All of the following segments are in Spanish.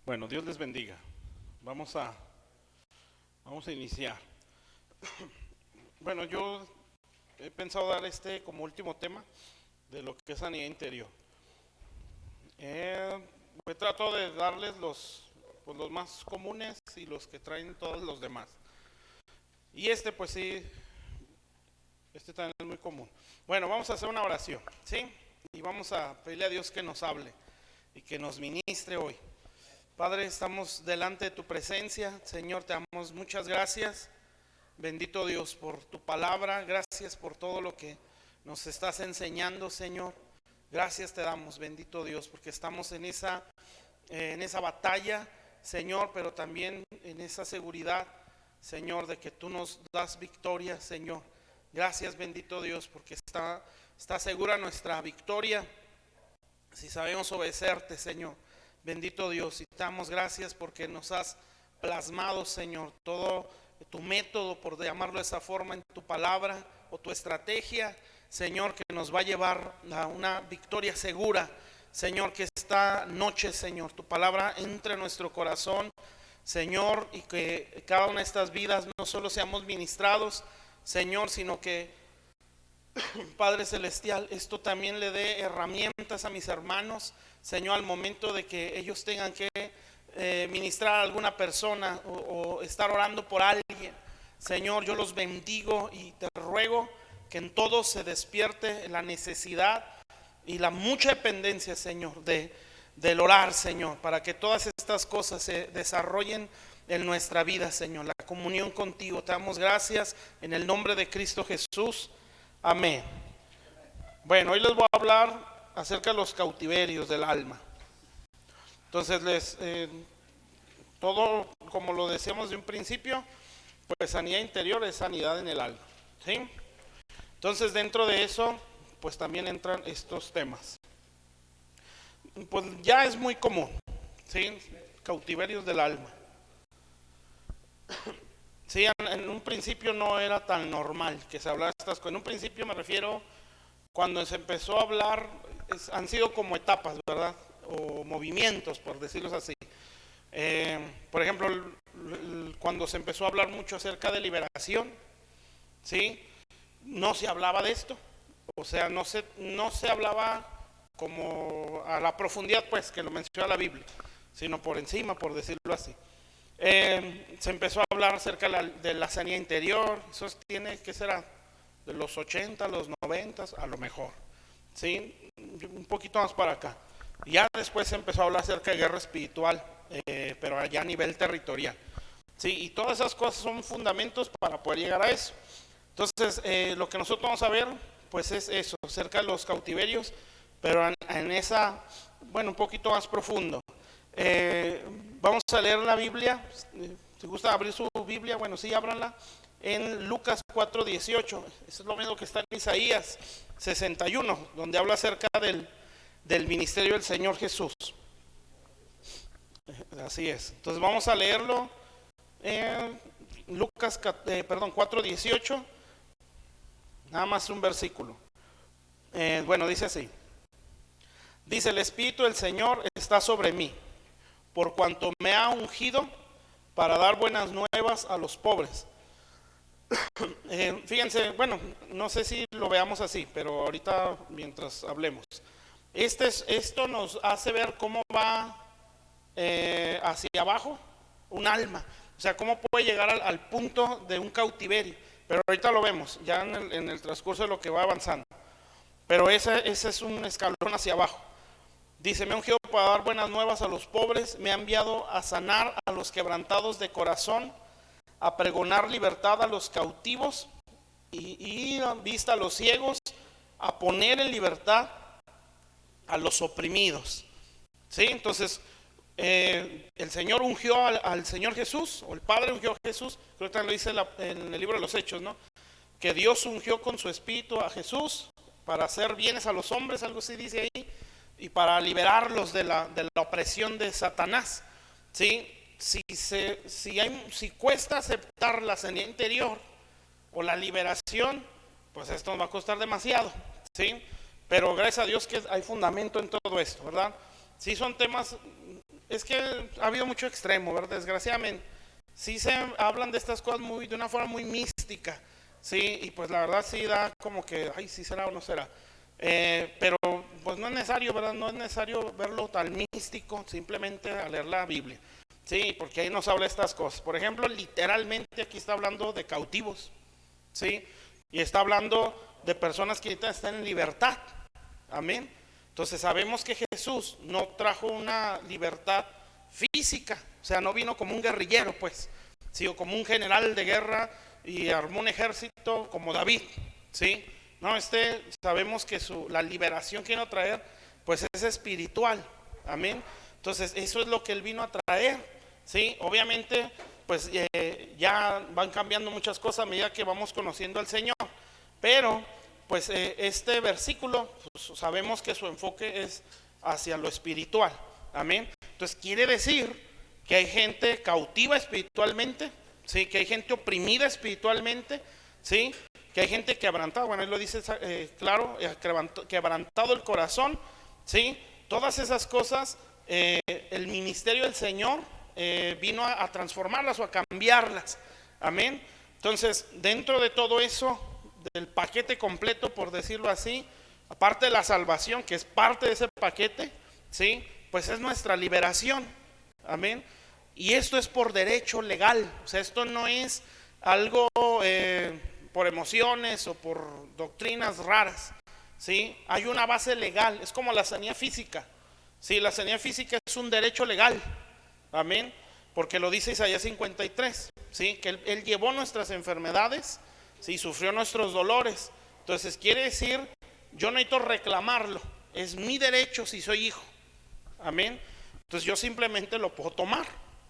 Bueno, Dios les bendiga. Vamos a iniciar. Bueno, yo he pensado dar como último tema de lo que es sanidad interior. Trato de darles los más comunes y los que traen todos los demás. Y pues sí, también es muy común. Bueno, vamos a hacer una oración, ¿sí? Y vamos a pedirle a Dios que nos hable y que nos ministre hoy. Padre, estamos delante de tu presencia. Señor, te damos muchas gracias. Bendito Dios por tu palabra. Gracias por todo lo que nos estás enseñando, Señor. Gracias te damos, bendito Dios, porque estamos en esa batalla, Señor, pero también en esa seguridad, Señor, de que tú nos das victoria, Señor. Gracias, bendito Dios, porque está segura nuestra victoria si sabemos obedecerte, Señor. Bendito Dios, y te damos gracias porque nos has plasmado, Señor, todo tu método, por llamarlo de esa forma, en tu palabra o tu estrategia, Señor, que nos va a llevar a una victoria segura. Señor, que esta noche, Señor, tu palabra entre en nuestro corazón, Señor, y que cada una de estas vidas no solo seamos ministrados, Señor, sino que, Padre Celestial, esto también le dé herramientas a mis hermanos, Señor, al momento de que ellos tengan que ministrar a alguna persona o estar orando por alguien. Señor, yo los bendigo y te ruego que en todo se despierte la necesidad y la mucha dependencia, Señor, del orar, Señor, para que todas estas cosas se desarrollen en nuestra vida, Señor. La comunión contigo, te damos gracias en el nombre de Cristo Jesús. Amén. Bueno, hoy les voy a hablar acerca de los cautiverios del alma. Entonces todo como lo decíamos de un principio, pues sanidad interior es sanidad en el alma, ¿sí? Entonces dentro de eso, pues también entran estos temas. Pues ya es muy común, ¿sí? Cautiverios del alma. Sí, en un principio no era tan normal que se hablara de estas cosas. En un principio me refiero cuando se empezó a hablar, han sido como etapas, ¿verdad? O movimientos, por decirlo así. Por ejemplo, cuando se empezó a hablar mucho acerca de liberación, ¿sí? No se hablaba de esto. O sea, no se hablaba como a la profundidad, pues, que lo menciona la Biblia, sino por encima, por decirlo así. Se empezó a hablar acerca de la sanidad interior. Eso tiene que ser de los 80, los 90, a lo mejor, ¿sí? Un poquito más para acá. Ya después se empezó a hablar acerca de guerra espiritual, pero allá a nivel territorial, ¿sí? Y todas esas cosas son fundamentos para poder llegar a eso. Entonces, lo que nosotros vamos a ver, pues es eso, acerca de los cautiverios, pero en esa, bueno, un poquito más profundo. Vamos a leer la Biblia. Si gusta abrir su Biblia, bueno, sí, ábranla en Lucas 4:18. Eso es lo mismo que está en Isaías 61, donde habla acerca del ministerio del Señor Jesús. Así es. Entonces vamos a leerlo en Lucas 4:18. Nada más un versículo. Bueno, dice así. Dice: el Espíritu del Señor está sobre mí, por cuanto me ha ungido para dar buenas nuevas a los pobres. Fíjense, bueno, no sé si lo veamos así, pero ahorita mientras hablemos. Esto nos hace ver cómo va hacia abajo un alma. O sea, cómo puede llegar al punto de un cautiverio. Pero ahorita lo vemos, ya en el transcurso de lo que va avanzando. Pero ese es un escalón hacia abajo. Dice: me ha ungido para dar buenas nuevas a los pobres, me ha enviado a sanar a los quebrantados de corazón, a pregonar libertad a los cautivos y vista a los ciegos, a poner en libertad a los oprimidos. ¿Sí? Entonces, el Señor ungió al Señor Jesús, o el Padre ungió a Jesús. Creo que lo dice en el libro de los Hechos, ¿no? Que Dios ungió con su Espíritu a Jesús para hacer bienes a los hombres, algo así dice ahí, y para liberarlos de la opresión de Satanás. ¿Sí? Si cuesta aceptar la sanidad interior o la liberación, pues esto nos va a costar demasiado, ¿sí? Pero gracias a Dios que hay fundamento en todo esto, ¿verdad? Sí, son temas es que ha habido mucho extremo, ¿verdad? Desgraciadamente. Sí se hablan de estas cosas de una forma muy mística, sí, y pues la verdad sí da como que, ay, sí será o no será. Pero pues no es necesario, ¿verdad? No es necesario verlo tan místico, simplemente a leer la Biblia. Sí, porque ahí nos habla estas cosas. Por ejemplo, literalmente aquí está hablando de cautivos, ¿sí? Y está hablando de personas que ahorita están en libertad. Amén. Entonces sabemos que Jesús no trajo una libertad física, o sea, no vino como un guerrillero, pues, sí, o como un general de guerra y armó un ejército como David, ¿sí? No, sabemos que la liberación que vino a traer, pues es espiritual, amén. Entonces, eso es lo que él vino a traer, ¿sí? Obviamente, pues ya van cambiando muchas cosas a medida que vamos conociendo al Señor, pero pues este versículo, pues, sabemos que su enfoque es hacia lo espiritual, amén. Entonces quiere decir que hay gente cautiva espiritualmente, sí, que hay gente oprimida espiritualmente, sí, que hay gente quebrantada, bueno, él lo dice claro, quebrantado el corazón, sí, todas esas cosas, el ministerio del Señor vino a transformarlas o a cambiarlas, amén. Entonces, dentro de todo eso, del paquete completo, por decirlo así, aparte de la salvación, que es parte de ese paquete, ¿sí? Pues es nuestra liberación, amén. Y esto es por derecho legal, o sea, esto no es algo por emociones o por doctrinas raras, ¿sí? Hay una base legal, es como la sanidad física, ¿sí? La sanidad física es un derecho legal, amén, porque lo dice Isaías 53, ¿sí? Que él llevó nuestras enfermedades, ¿sí? Sufrió nuestros dolores. Entonces quiere decir, yo no necesito reclamarlo, es mi derecho si soy hijo, amén. Entonces yo simplemente lo puedo tomar,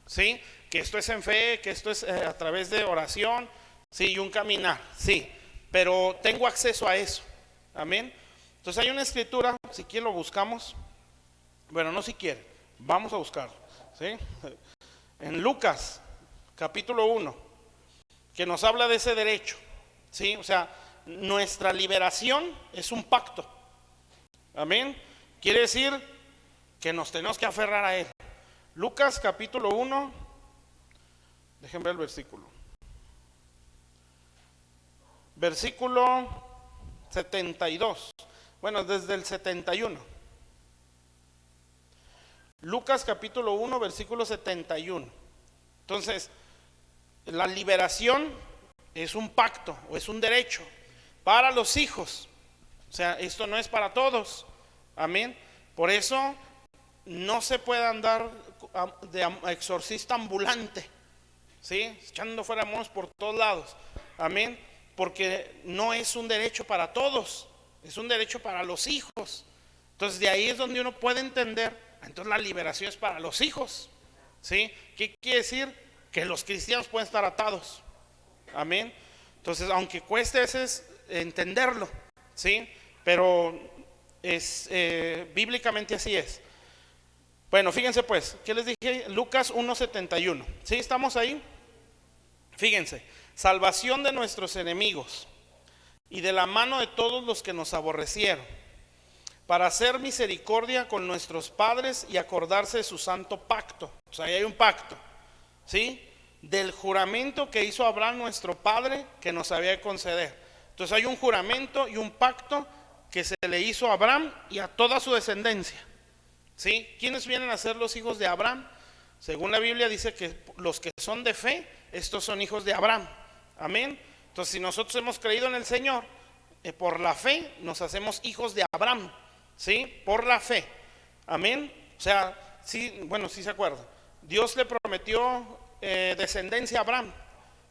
¿sí? Que esto es en fe, que esto es a través de oración, sí, y un caminar, sí, pero tengo acceso a eso, amén. Entonces hay una escritura, si quieren lo buscamos, bueno, no si quieren, vamos a buscarlo, ¿sí? En Lucas capítulo 1, que nos habla de ese derecho, ¿sí? O sea, nuestra liberación es un pacto, amén. Quiere decir que nos tenemos que aferrar a él. Lucas capítulo 1, déjenme ver el versículo 72, bueno, desde el 71. Lucas capítulo 1, versículo 71. Entonces, la liberación es un pacto o es un derecho para los hijos. O sea, esto no es para todos. Amén. Por eso no se puede andar de exorcista ambulante, ¿sí? Echando fuera demonios por todos lados. Amén. Porque no es un derecho para todos, es un derecho para los hijos. Entonces de ahí es donde uno puede entender, entonces la liberación es para los hijos, ¿sí? ¿Qué quiere decir? Que los cristianos pueden estar atados. Amén. Entonces, aunque cueste a veces entenderlo, ¿sí? Pero es bíblicamente así es. Bueno, fíjense pues, ¿qué les dije? Lucas 1:71. ¿Sí? ¿Estamos ahí? Fíjense, salvación de nuestros enemigos y de la mano de todos los que nos aborrecieron, para hacer misericordia con nuestros padres y acordarse de su santo pacto. O sea, ahí hay un pacto, ¿sí? Del juramento que hizo Abraham nuestro padre, que nos había de conceder. Entonces hay un juramento y un pacto que se le hizo a Abraham y a toda su descendencia, ¿sí? ¿Quiénes vienen a ser los hijos de Abraham? Según la Biblia dice que los que son de fe, estos son hijos de Abraham, amén. Entonces si nosotros hemos creído en el Señor, por la fe nos hacemos hijos de Abraham, ¿sí? Por la fe, amén. O sea, sí, bueno, sí se acuerda, Dios le prometió descendencia a Abraham,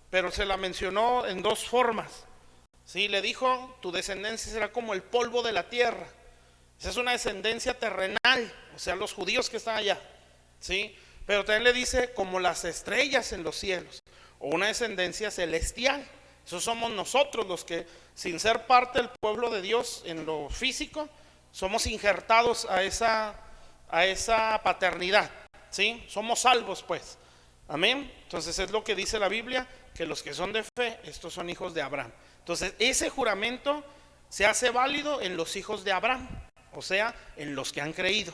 pero se la mencionó en dos formas, ¿sí? Le dijo, tu descendencia será como el polvo de la tierra. Esa es una descendencia terrenal, o sea, los judíos que están allá, ¿sí? Pero también le dice como las estrellas en los cielos, o una descendencia celestial. Esos somos nosotros los que, sin ser parte del pueblo de Dios en lo físico, somos injertados a esa paternidad, ¿sí? Somos salvos pues, amén. Entonces es lo que dice la Biblia, que los que son de fe, estos son hijos de Abraham. Entonces ese juramento se hace válido en los hijos de Abraham, o sea, en los que han creído,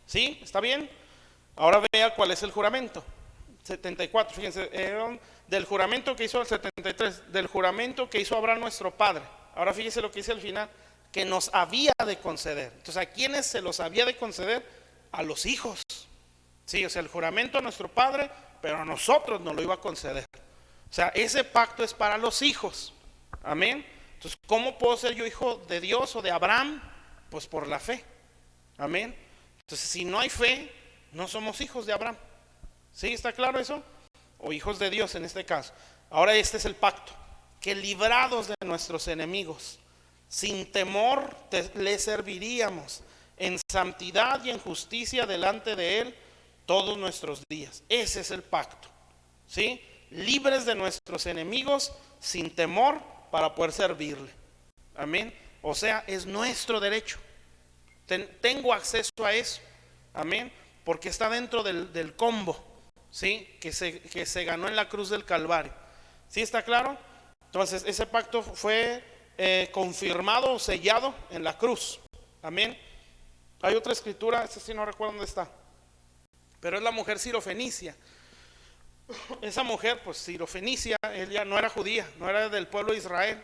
¿sí? ¿Está bien? Ahora vea cuál es el juramento. 74, fíjense, del juramento que hizo el 73, del juramento que hizo Abraham nuestro padre. Ahora fíjese lo que dice al final, que nos había de conceder. Entonces, ¿a quiénes se los había de conceder? A los hijos. Sí, o sea, el juramento a nuestro padre, pero a nosotros nos lo iba a conceder. O sea, ese pacto es para los hijos. Amén. Entonces, ¿cómo puedo ser yo hijo de Dios o de Abraham? Pues por la fe. Amén. Entonces, si no hay fe, no somos hijos de Abraham. ¿Sí? ¿Está claro eso? O hijos de Dios en este caso. Ahora este es el pacto. Que librados de nuestros enemigos, sin temor le serviríamos en santidad y en justicia delante de Él todos nuestros días. Ese es el pacto. ¿Sí? Libres de nuestros enemigos, sin temor, para poder servirle. Amén. O sea, es nuestro derecho. Tengo acceso a eso. Amén. Porque está dentro del combo, ¿sí? Que se ganó en la cruz del Calvario. ¿Sí está claro? Entonces ese pacto fue confirmado o sellado en la cruz. Amén. Hay otra escritura, esta sí no recuerdo dónde está, pero es la mujer sirofenicia. Esa mujer, pues sirofenicia, ella no era judía, no era del pueblo de Israel,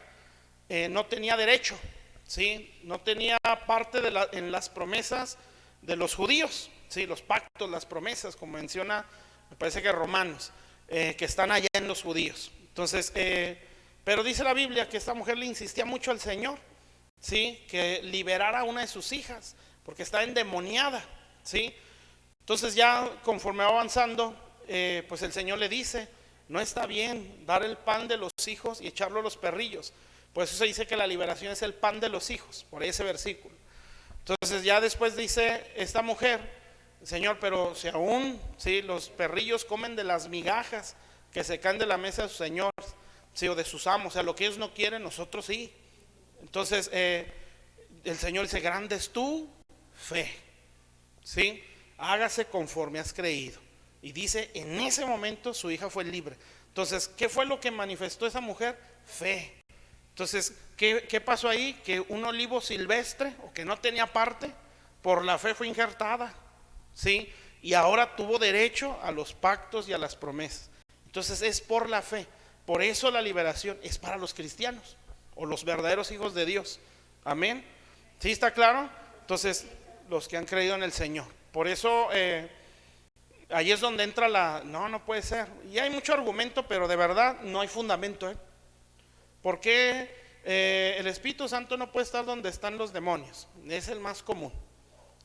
no tenía derecho, ¿sí? No tenía parte en las promesas de los judíos, ¿sí? Los pactos, las promesas, como menciona, me parece que Romanos, que están allá en los judíos. Entonces, pero dice la Biblia que esta mujer le insistía mucho al Señor, ¿sí? Que liberara a una de sus hijas, porque está endemoniada, ¿sí? Entonces ya conforme va avanzando, pues el Señor le dice, no está bien dar el pan de los hijos y echarlo a los perrillos. Por eso se dice que la liberación es el pan de los hijos, por ese versículo. Entonces ya después dice esta mujer, Señor, pero si aún, ¿sí? Los perrillos comen de las migajas que se caen de la mesa de sus señores, ¿sí? O de sus amos, o sea, lo que ellos no quieren, nosotros sí. Entonces el Señor dice, grande es tu fe, ¿sí? Hágase conforme has creído. Y dice, en ese momento su hija fue libre. Entonces, ¿qué fue lo que manifestó esa mujer? Fe. Entonces, ¿qué pasó ahí? Que un olivo silvestre, o que no tenía parte, por la fe fue injertada, ¿sí? Y ahora tuvo derecho a los pactos y a las promesas. Entonces es por la fe. Por eso la liberación es para los cristianos, o los verdaderos hijos de Dios. Amén. ¿Sí está claro? Entonces, los que han creído en el Señor. Por eso ahí es donde entra no puede ser. Y hay mucho argumento, pero de verdad no hay fundamento. ¿Por qué el Espíritu Santo no puede estar donde están los demonios? Es el más común,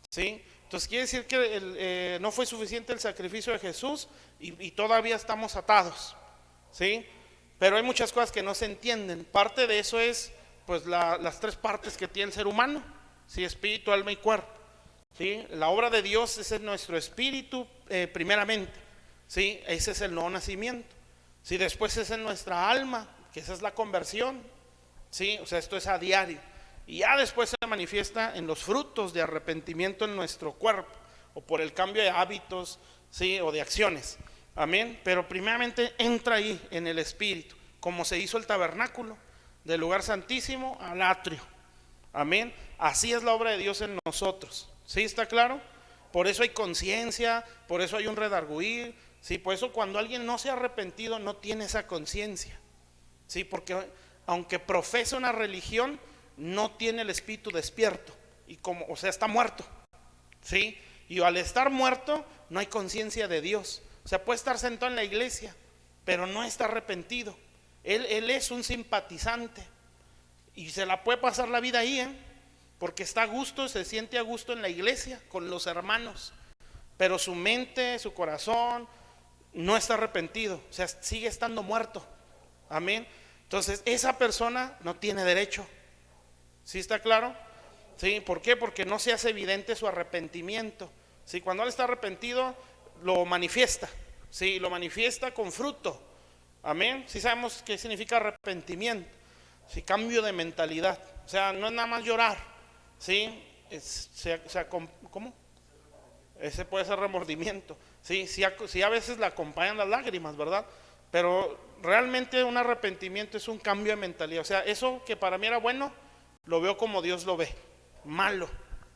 ¿sí? Entonces quiere decir que no fue suficiente el sacrificio de Jesús y todavía estamos atados, ¿sí? Pero hay muchas cosas que no se entienden. Parte de eso es pues las tres partes que tiene el ser humano, ¿sí? Espíritu, alma y cuerpo, ¿sí? La obra de Dios es en nuestro espíritu primeramente, ¿sí? Ese es el nuevo nacimiento, ¿sí? Después es en nuestra alma, que esa es la conversión, ¿sí? O sea, esto es a diario. Y ya después se manifiesta en los frutos de arrepentimiento en nuestro cuerpo, o por el cambio de hábitos, ¿sí? O de acciones. Amén. Pero primeramente entra ahí en el espíritu, como se hizo el tabernáculo, del lugar santísimo al atrio. Amén. Así es la obra de Dios en nosotros. ¿Sí está claro? Por eso hay conciencia, por eso hay un redarguir, ¿sí? Por eso cuando alguien no se ha arrepentido no tiene esa conciencia, ¿sí? Porque aunque profesa una religión, no tiene el espíritu despierto, y o sea, está muerto, ¿sí? Y al estar muerto no hay conciencia de Dios. O sea, puede estar sentado en la iglesia, pero no está arrepentido. Él es un simpatizante y se la puede pasar la vida ahí, porque está a gusto, se siente a gusto en la iglesia con los hermanos, pero su mente, su corazón no está arrepentido, o sea, sigue estando muerto. Amén. Entonces esa persona no tiene derecho. ¿Sí está claro? ¿Sí? ¿Por qué? Porque no se hace evidente su arrepentimiento. ¿Sí? Cuando él está arrepentido lo manifiesta, ¿sí? Lo manifiesta con fruto. Amén. Sí sabemos qué significa arrepentimiento, ¿sí? Cambio de mentalidad. O sea, no es nada más llorar, ¿sí? ¿Cómo? Ese puede ser remordimiento, ¿sí? Sí, a veces le acompañan las lágrimas, ¿verdad? Pero realmente un arrepentimiento es un cambio de mentalidad. O sea, eso que para mí era bueno, lo veo como Dios lo ve, malo.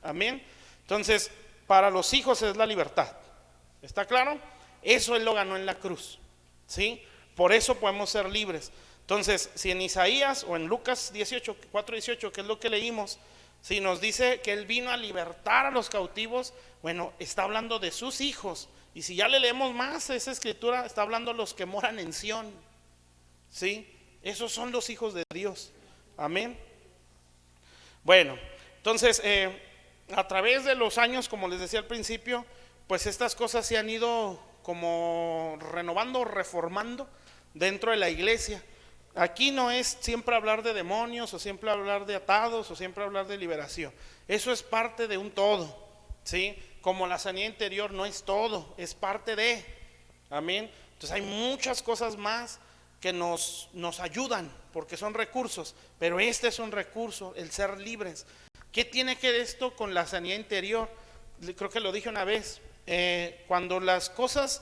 Amén. Entonces, para los hijos es la libertad. ¿Está claro? Eso Él lo ganó en la cruz, ¿sí? Por eso podemos ser libres. Entonces, si en Isaías o en Lucas 18, 4:18, que es lo que leímos, si nos dice que Él vino a libertar a los cautivos, bueno, está hablando de sus hijos. Y si ya le leemos más esa escritura, está hablando de los que moran en Sión, ¿sí? Esos son los hijos de Dios. Amén. Bueno, entonces, a través de los años, como les decía al principio, pues estas cosas se han ido como renovando, reformando dentro de la iglesia. Aquí no es siempre hablar de demonios, o siempre hablar de atados, o siempre hablar de liberación. Eso es parte de un todo, ¿sí? Como la sanidad interior no es todo, es parte de. Amén. Entonces hay muchas cosas más que nos ayudan, porque son recursos, pero este es un recurso, el ser libres. ¿Qué tiene que ver esto con la sanidad interior? Creo que lo dije una vez, cuando las cosas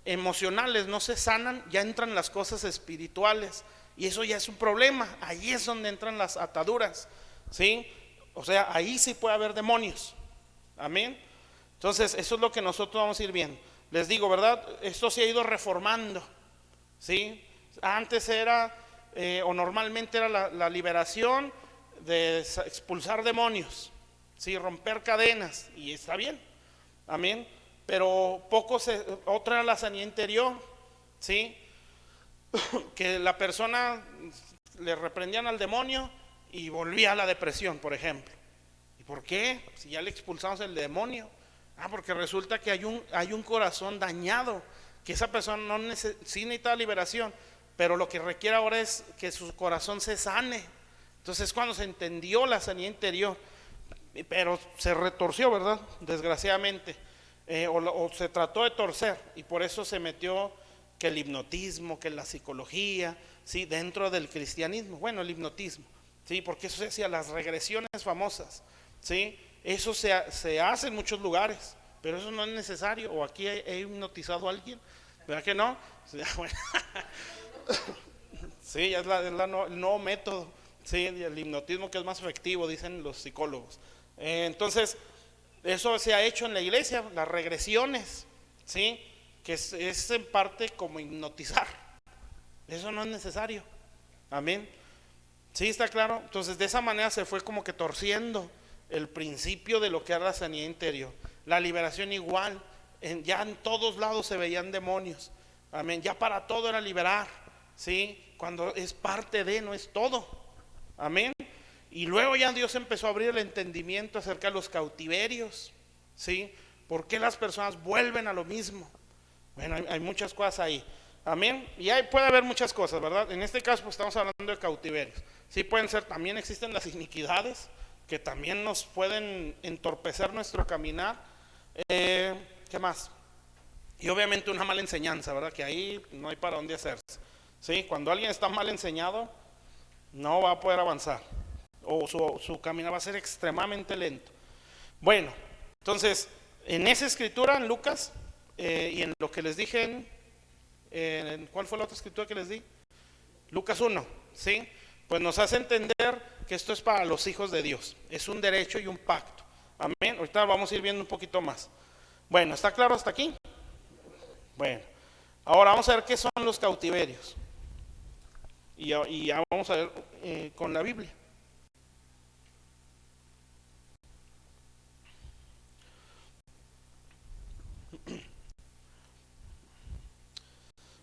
emocionales no se sanan, ya entran las cosas espirituales, y eso ya es un problema. Ahí es donde entran las ataduras, ¿sí? O sea, ahí sí puede haber demonios. Amén. Entonces eso es lo que nosotros vamos a ir viendo. Les digo, ¿verdad? Esto se ha ido reformando, ¿sí? Antes era o normalmente era la liberación de expulsar demonios, ¿sí? Romper cadenas, y está bien. Amén. Pero otra era la sanidad interior, ¿sí? Que la persona le reprendían al demonio y volvía a la depresión, por ejemplo. ¿Y por qué? Si ya le expulsamos el demonio. Porque resulta que hay un corazón dañado, que esa persona no sí necesita liberación, pero lo que requiere ahora es que su corazón se sane. Entonces cuando se entendió la sanidad interior, pero se retorció, ¿verdad? Desgraciadamente, o se trató de torcer, y por eso se metió que el hipnotismo, que la psicología, ¿sí? Dentro del cristianismo, bueno, el hipnotismo, ¿sí? Porque eso se hacía, las regresiones famosas, ¿sí? Eso se hace en muchos lugares, pero eso no es necesario. O aquí he hipnotizado a alguien, ¿verdad que no? Sí, es el nuevo método, sí, el hipnotismo, que es más efectivo, dicen los psicólogos. Entonces, eso se ha hecho en la iglesia, las regresiones, ¿sí? Que es en parte como hipnotizar. Eso no es necesario. Amén. ¿Sí está claro? Entonces de esa manera se fue como que torciendo el principio de lo que era la sanidad interior. La liberación igual, ya en todos lados se veían demonios. Amén. Ya para todo era liberar, ¿sí? Cuando es parte de, no es todo. Amén. Y luego ya Dios empezó a abrir el entendimiento acerca de los cautiverios, ¿sí? ¿Por qué las personas vuelven a lo mismo? Bueno, hay muchas cosas ahí. Amén. Y puede haber muchas cosas, ¿verdad? En este caso pues estamos hablando de cautiverios. Sí pueden ser, también existen las iniquidades que también nos pueden entorpecer nuestro caminar. ¿Qué más? Y obviamente una mala enseñanza, ¿verdad? Que ahí no hay para dónde hacerse. ¿Sí? Cuando alguien está mal enseñado, no va a poder avanzar, o su caminar va a ser extremadamente lento. Bueno, entonces, en esa escritura, en Lucas, y en lo que les dije, ¿cuál fue la otra escritura que les di? Lucas 1, ¿sí? Pues nos hace entender que esto es para los hijos de Dios, es un derecho y un pacto. Amén. Ahorita vamos a ir viendo un poquito más. Bueno, ¿está claro hasta aquí? Bueno, ahora vamos a ver qué son los cautiverios. Y ya vamos a ver con la Biblia.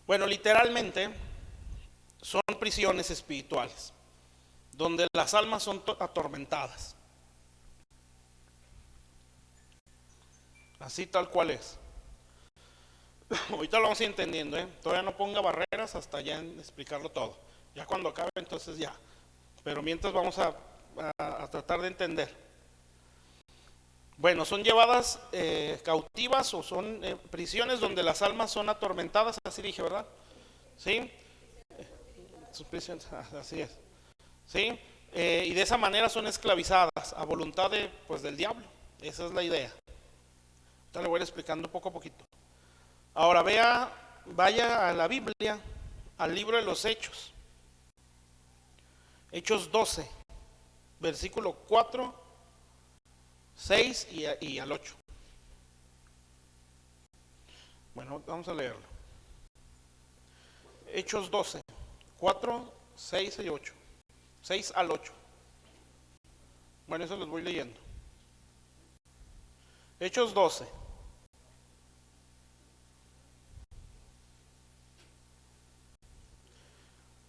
Bueno, literalmente son prisiones espirituales, donde las almas son atormentadas. Así tal cual es. Ahorita lo vamos a ir entendiendo, Todavía no ponga barreras hasta ya explicarlo todo. Ya cuando acabe, entonces ya. Pero mientras vamos a tratar de entender. Bueno, son llevadas cautivas, o son prisiones donde las almas son atormentadas, así dije, ¿verdad? ¿Sí? Sus prisiones, así es. ¿Sí? Y de esa manera son esclavizadas a voluntad del diablo. Esa es la idea. Ahorita le voy a ir explicando poco a poquito. Ahora vaya a la Biblia, al libro de los Hechos. Hechos 12, versículo 4, 6 y al 8. Bueno, vamos a leerlo. Hechos 12, 4, 6 y 8. 6 al 8. Bueno, eso los voy leyendo. Hechos 12.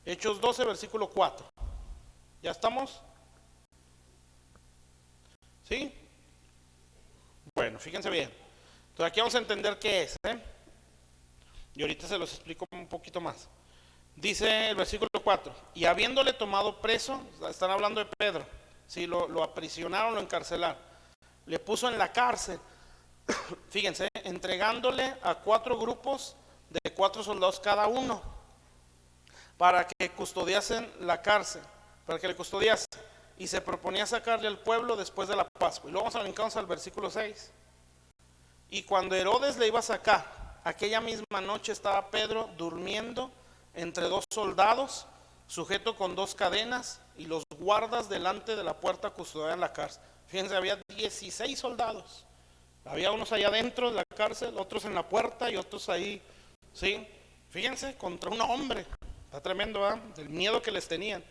Hechos 12, versículo 4. ¿Ya estamos? ¿Sí? Bueno, fíjense bien. Entonces aquí vamos a entender qué es, y ahorita se los explico un poquito más. Dice el versículo 4, y habiéndole tomado preso, están hablando de Pedro, ¿sí? Lo aprisionaron, lo encarcelaron, le puso en la cárcel, fíjense, entregándole a 4 grupos de 4 soldados cada uno, para que custodiasen la cárcel, para que le custodiasen, y se proponía sacarle al pueblo después de la Pascua. Y luego vamos al versículo 6. Y cuando Herodes le iba a sacar, aquella misma noche estaba Pedro durmiendo entre 2 soldados, sujeto con 2 cadenas, y los guardas delante de la puerta custodiaban la cárcel. Fíjense, había 16 soldados. Había unos allá adentro de la cárcel, otros en la puerta y otros ahí, ¿sí? Fíjense, contra un hombre. Está tremendo, ¿verdad? Del miedo que les tenían.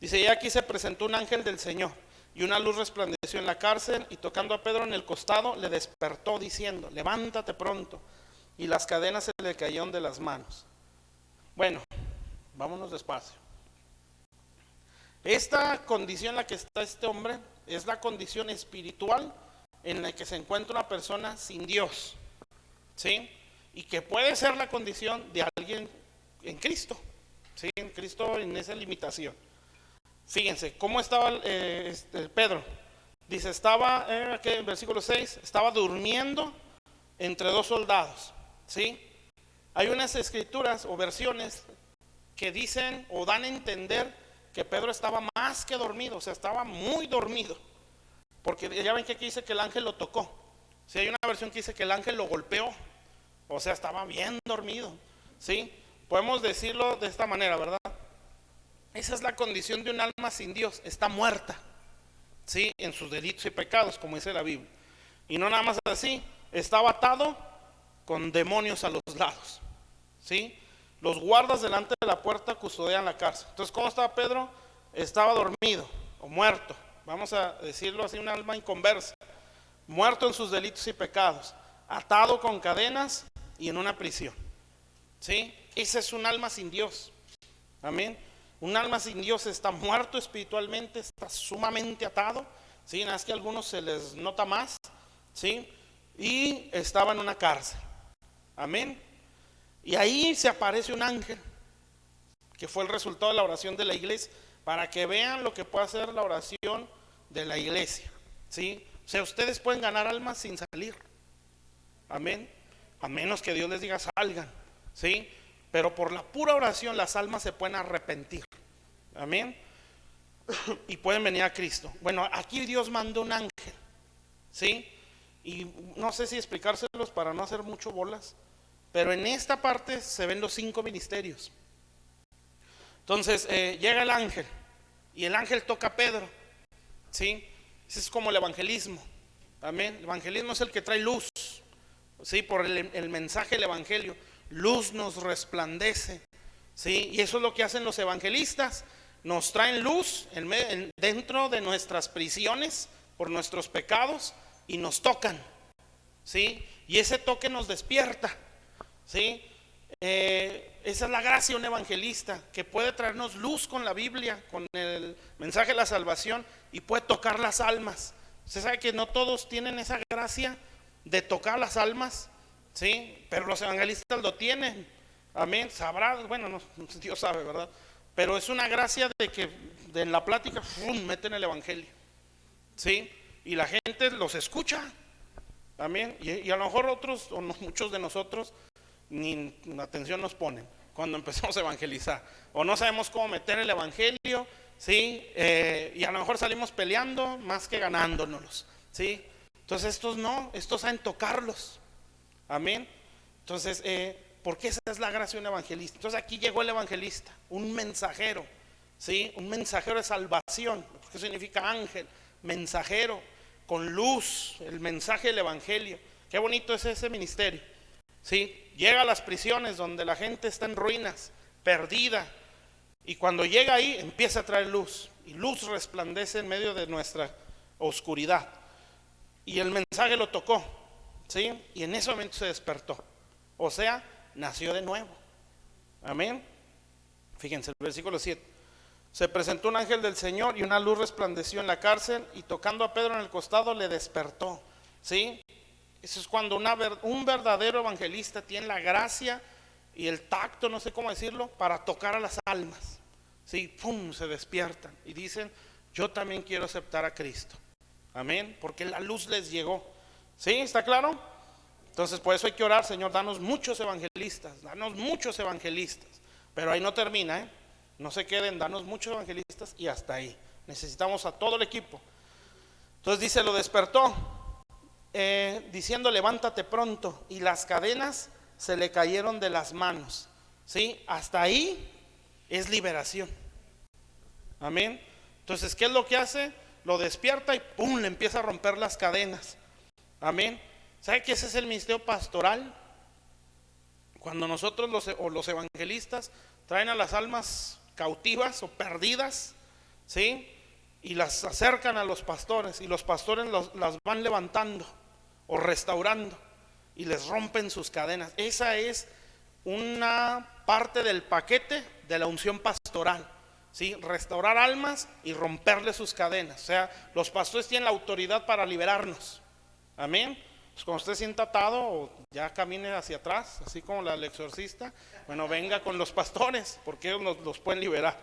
Dice, y aquí se presentó un ángel del Señor, y una luz resplandeció en la cárcel, y tocando a Pedro en el costado, le despertó diciendo, levántate pronto. Y las cadenas se le cayeron de las manos. Bueno, vámonos despacio. Esta condición en la que está este hombre es la condición espiritual en la que se encuentra una persona sin Dios, ¿sí? Y que puede ser la condición de alguien en Cristo, ¿sí? En Cristo, en esa limitación. Fíjense, ¿cómo estaba Pedro? Dice, estaba, aquí en versículo 6, estaba durmiendo entre 2 soldados, ¿sí? Hay unas escrituras o versiones que dicen o dan a entender que Pedro estaba más que dormido, o sea, estaba muy dormido. Porque ya ven que aquí dice que el ángel lo tocó. Si hay una versión que dice que el ángel lo golpeó, o sea, estaba bien dormido, ¿sí? Podemos decirlo de esta manera, ¿verdad? Esa es la condición de un alma sin Dios, está muerta, ¿sí? En sus delitos y pecados, como dice la Biblia. Y no nada más así, estaba atado con demonios a los lados, ¿sí? Los guardas delante de la puerta custodian la cárcel. Entonces, ¿cómo estaba Pedro? Estaba dormido o muerto, vamos a decirlo así, un alma inconversa, muerto en sus delitos y pecados, atado con cadenas y en una prisión, ¿sí? Ese es un alma sin Dios, amén. Un alma sin Dios está muerto espiritualmente, está sumamente atado, ¿sí? Nada más que a algunos se les nota más, ¿sí? Y estaba en una cárcel, amén. Y ahí se aparece un ángel, que fue el resultado de la oración de la iglesia, para que vean lo que puede hacer la oración de la iglesia, ¿sí? O sea, ustedes pueden ganar almas sin salir, amén, a menos que Dios les diga salgan, ¿sí? Pero por la pura oración las almas se pueden arrepentir, amén, y pueden venir a Cristo. Bueno, aquí Dios mandó un ángel, ¿sí? Y no sé si explicárselos para no hacer mucho bolas, pero en esta parte se ven los 5 ministerios. Entonces llega el ángel y el ángel toca a Pedro, ¿sí? Ese es como el evangelismo, amén. El evangelismo es el que trae luz, ¿sí? Por el mensaje del evangelio, luz nos resplandece, ¿sí? Y eso es lo que hacen los evangelistas, nos traen luz dentro de nuestras prisiones por nuestros pecados y nos tocan, ¿sí? Y ese toque nos despierta, ¿sí? Esa es la gracia de un evangelista, que puede traernos luz con la Biblia, con el mensaje de la salvación, y puede tocar las almas. Usted sabe que no todos tienen esa gracia de tocar las almas, ¿sí? Pero los evangelistas lo tienen, amén. Sabrá, bueno, no, Dios sabe, ¿verdad? Pero es una gracia de que en la plática meten el evangelio, ¿sí? Y la gente los escucha, amén. Y a lo mejor otros, o no, muchos de nosotros, ni atención nos ponen cuando empezamos a evangelizar, o no sabemos cómo meter el evangelio, ¿sí? Y a lo mejor salimos peleando más que ganándonos, ¿sí? Entonces estos saben tocarlos, amén. Entonces, porque esa es la gracia de un evangelista. Entonces aquí llegó el evangelista, un mensajero, ¿sí? Un mensajero de salvación, que significa ángel, mensajero, con luz, el mensaje del evangelio. Qué bonito es ese ministerio. ¿sí? Llega a las prisiones donde la gente está en ruinas, perdida, y cuando llega ahí empieza a traer luz, y luz resplandece en medio de nuestra oscuridad, y el mensaje lo tocó, ¿sí? Y en ese momento se despertó, o sea, nació de nuevo. Amén. Fíjense el versículo 7. Se presentó un ángel del Señor y una luz resplandeció en la cárcel, y tocando a Pedro en el costado le despertó, ¿sí? Eso es cuando un verdadero evangelista tiene la gracia y el tacto, no sé cómo decirlo, para tocar a las almas, ¿sí? Pum, se despiertan y dicen: yo también quiero aceptar a Cristo. Amén, porque la luz les llegó. ¿Sí? ¿Está claro? Entonces por eso hay que orar: Señor, danos muchos evangelistas, danos muchos evangelistas. Pero ahí no termina, ¿eh? No se queden, danos muchos evangelistas y hasta ahí. Necesitamos a todo el equipo. Entonces dice, lo despertó, diciendo: levántate pronto. Y las cadenas se le cayeron de las manos. ¿Sí? Hasta ahí es liberación. Amén. Entonces, ¿qué es lo que hace? Lo despierta y ¡pum!, le empieza a romper las cadenas. Amén. ¿Sabe que ese es el ministerio pastoral? Cuando nosotros los evangelistas traen a las almas cautivas o perdidas, ¿sí? Y las acercan a los pastores, y los pastores las van levantando o restaurando y les rompen sus cadenas. Esa es una parte del paquete de la unción pastoral, ¿sí? Restaurar almas y romperle sus cadenas. O sea, los pastores tienen la autoridad para liberarnos. Amén. Pues cuando usted sienta atado o ya camine hacia atrás, así como el exorcista, bueno, venga con los pastores, porque ellos los pueden liberar.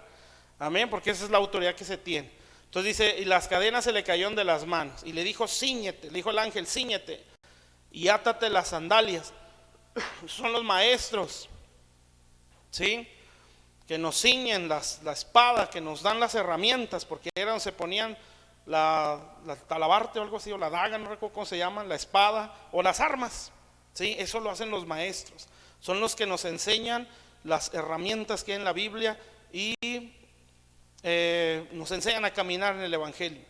Amén, porque esa es la autoridad que se tiene. Entonces dice, y las cadenas se le cayeron de las manos, y le dijo: cíñete, le dijo el ángel: cíñete y átate las sandalias. Son los maestros, ¿sí?, que nos ciñen la espada, que nos dan las herramientas, porque era donde se ponían la talabarte o algo así, o la daga, no recuerdo cómo se llaman, la espada o las armas, ¿sí? Eso lo hacen los maestros, son los que nos enseñan las herramientas que hay en la Biblia y nos enseñan a caminar en el evangelio.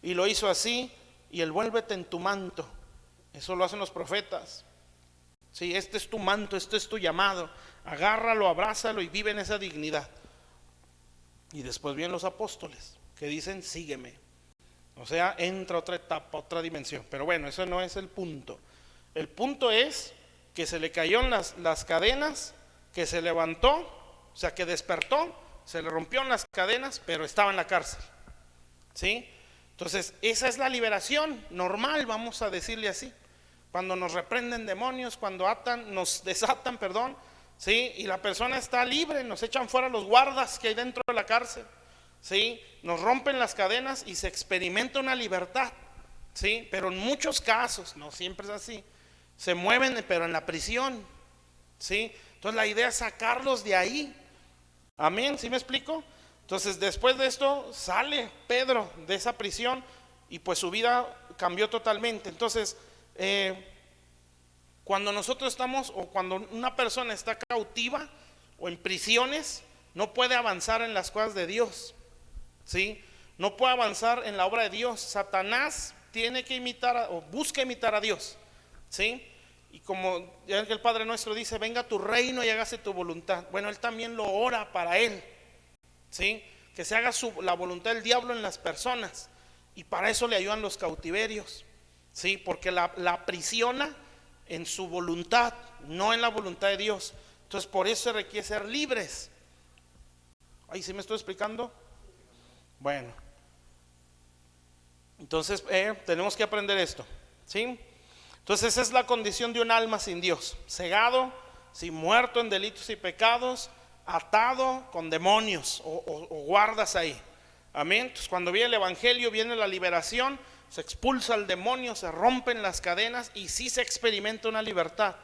Y lo hizo así, y el vuélvete en tu manto, eso lo hacen los profetas, ¿sí? Este es tu manto, este es tu llamado, agárralo, abrázalo y vive en esa dignidad. Y después vienen los apóstoles que dicen: sígueme. O sea, entra otra etapa, otra dimensión. Pero bueno, eso no es el punto. El punto es que se le cayeron las cadenas, que se levantó, o sea, que despertó, se le rompieron las cadenas, pero estaba en la cárcel, ¿sí? Entonces, esa es la liberación normal, vamos a decirle así. Cuando nos reprenden demonios, cuando nos desatan, perdón, ¿sí? Y la persona está libre, nos echan fuera los guardas que hay dentro de la cárcel, ¿sí? Nos rompen las cadenas y se experimenta una libertad, ¿sí? Pero en muchos casos, no siempre es así, se mueven pero en la prisión, ¿sí? Entonces la idea es sacarlos de ahí. Amén, ¿sí me explico? Entonces después de esto sale Pedro de esa prisión y pues su vida cambió totalmente. Entonces cuando nosotros estamos, o cuando una persona está cautiva o en prisiones, no puede avanzar en las cosas de Dios, ¿sí? No puede avanzar en la obra de Dios. Satanás tiene que imitar o busca imitar a Dios, ¿sí? Y como ya que el Padre Nuestro dice: venga tu reino y hágase tu voluntad. Bueno, él también lo ora para él, ¿sí? Que se haga la voluntad del diablo en las personas. Y para eso le ayudan los cautiverios, ¿sí? Porque la aprisiona en su voluntad, no en la voluntad de Dios. Entonces por eso se requiere ser libres. Ahí sí me estoy explicando. Bueno, entonces tenemos que aprender esto, ¿sí? Entonces esa es la condición de un alma sin Dios: cegado, sin muerto en delitos y pecados, atado con demonios o guardas ahí. Amén. Entonces cuando viene el evangelio, viene la liberación, se expulsa el demonio, se rompen las cadenas y sí se experimenta una libertad.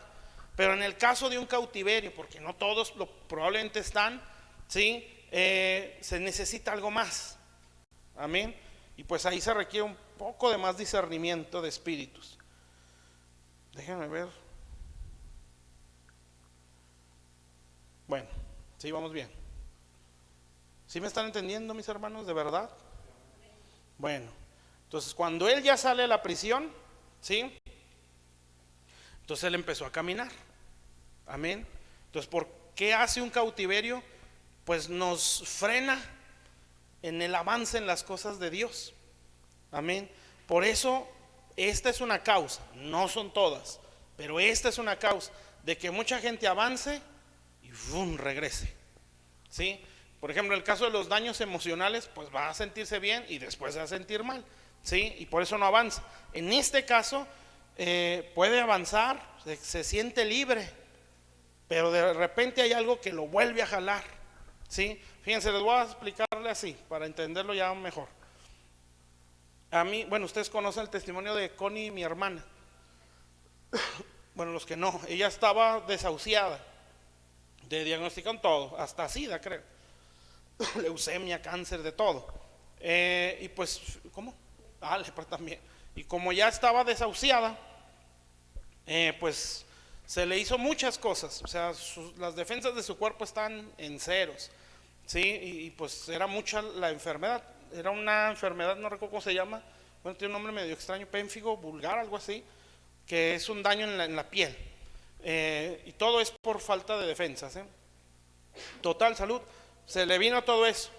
Pero en el caso de un cautiverio, porque no todos probablemente están, ¿sí? Se necesita algo más. Amén. Y pues ahí se requiere un poco de más discernimiento de espíritus. Déjenme ver. Bueno, sí, vamos bien. ¿Sí me están entendiendo, mis hermanos, de verdad? Bueno, entonces cuando él ya sale de la prisión, ¿sí? Entonces él empezó a caminar. Amén. Entonces, ¿por qué hace un cautiverio? Pues nos frena en el avance en las cosas de Dios. Amén. Por eso, esta es una causa, no son todas, pero esta es una causa de que mucha gente avance y ¡fum!, regrese. ¿Sí? Por ejemplo, el caso de los daños emocionales, pues va a sentirse bien y después se va a sentir mal. ¿Sí? Y por eso no avanza. En este caso, puede avanzar, se siente libre, pero de repente hay algo que lo vuelve a jalar. ¿Sí? Fíjense, les voy a explicarle así, para entenderlo ya mejor. A mí, bueno, ustedes conocen el testimonio de Connie, mi hermana. Bueno, los que no, ella estaba desahuciada, de diagnosticaron todo, hasta SIDA, creo, leucemia, cáncer, de todo. Y pues, ¿cómo? Lepra también. Y como ya estaba desahuciada, pues se le hizo muchas cosas. O sea, las defensas de su cuerpo están en ceros. ¿Sí? Y pues era mucha la enfermedad. Era una enfermedad, no recuerdo cómo se llama. Bueno, tiene un nombre medio extraño, pénfigo vulgar, algo así, que es un daño en la piel. Y todo es por falta de defensas. Total, salud. Se le vino todo eso.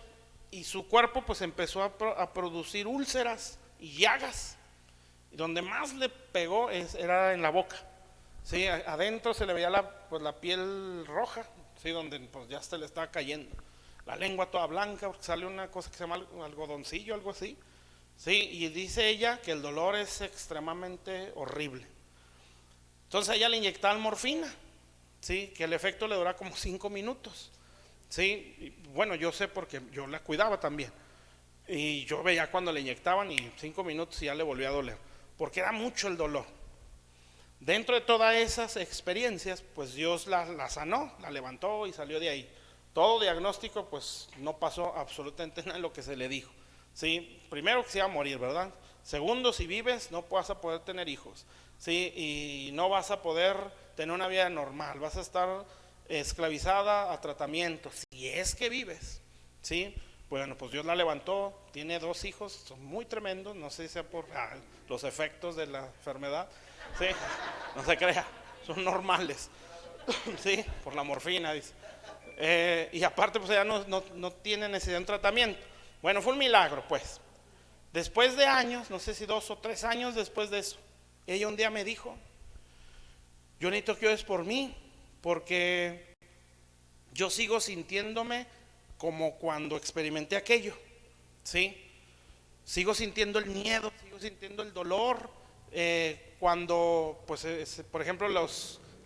Y su cuerpo pues empezó a producir úlceras y llagas. Y donde más le pegó era en la boca. ¿Sí? Adentro se le veía la piel roja, ¿sí? Donde pues ya se le estaba cayendo. La lengua toda blanca, porque sale una cosa que se llama algodoncillo, algo así. ¿Sí? Y dice ella que el dolor es extremadamente horrible. Entonces a ella le inyectaban morfina, ¿sí? Que el efecto le dura como 5 minutos. ¿Sí? Y bueno, yo sé porque yo la cuidaba también. Y yo veía cuando le inyectaban y 5 minutos y ya le volvía a doler, porque era mucho el dolor. Dentro de todas esas experiencias, pues Dios la sanó, la levantó y salió de ahí. Todo diagnóstico, pues no pasó absolutamente nada de lo que se le dijo. ¿Sí? Primero, que se iba a morir, ¿verdad? Segundo, si vives, no vas a poder tener hijos. ¿Sí? Y no vas a poder tener una vida normal, vas a estar esclavizada a tratamientos, si es que vives. ¿Sí? Bueno, pues Dios la levantó, tiene 2 hijos, son muy tremendos, no sé si sea por los efectos de la enfermedad. ¿Sí? No se crea, son normales. ¿Sí? Por la morfina, dice. Y aparte, pues ella no tiene necesidad de un tratamiento. Bueno, fue un milagro, pues. Después de años, no sé si 2 o 3 años después de eso, ella un día me dijo: yo necesito que ores por mí, porque yo sigo sintiéndome como cuando experimenté aquello. ¿Sí? Sigo sintiendo el miedo, sigo sintiendo el dolor. Cuando, pues, por ejemplo,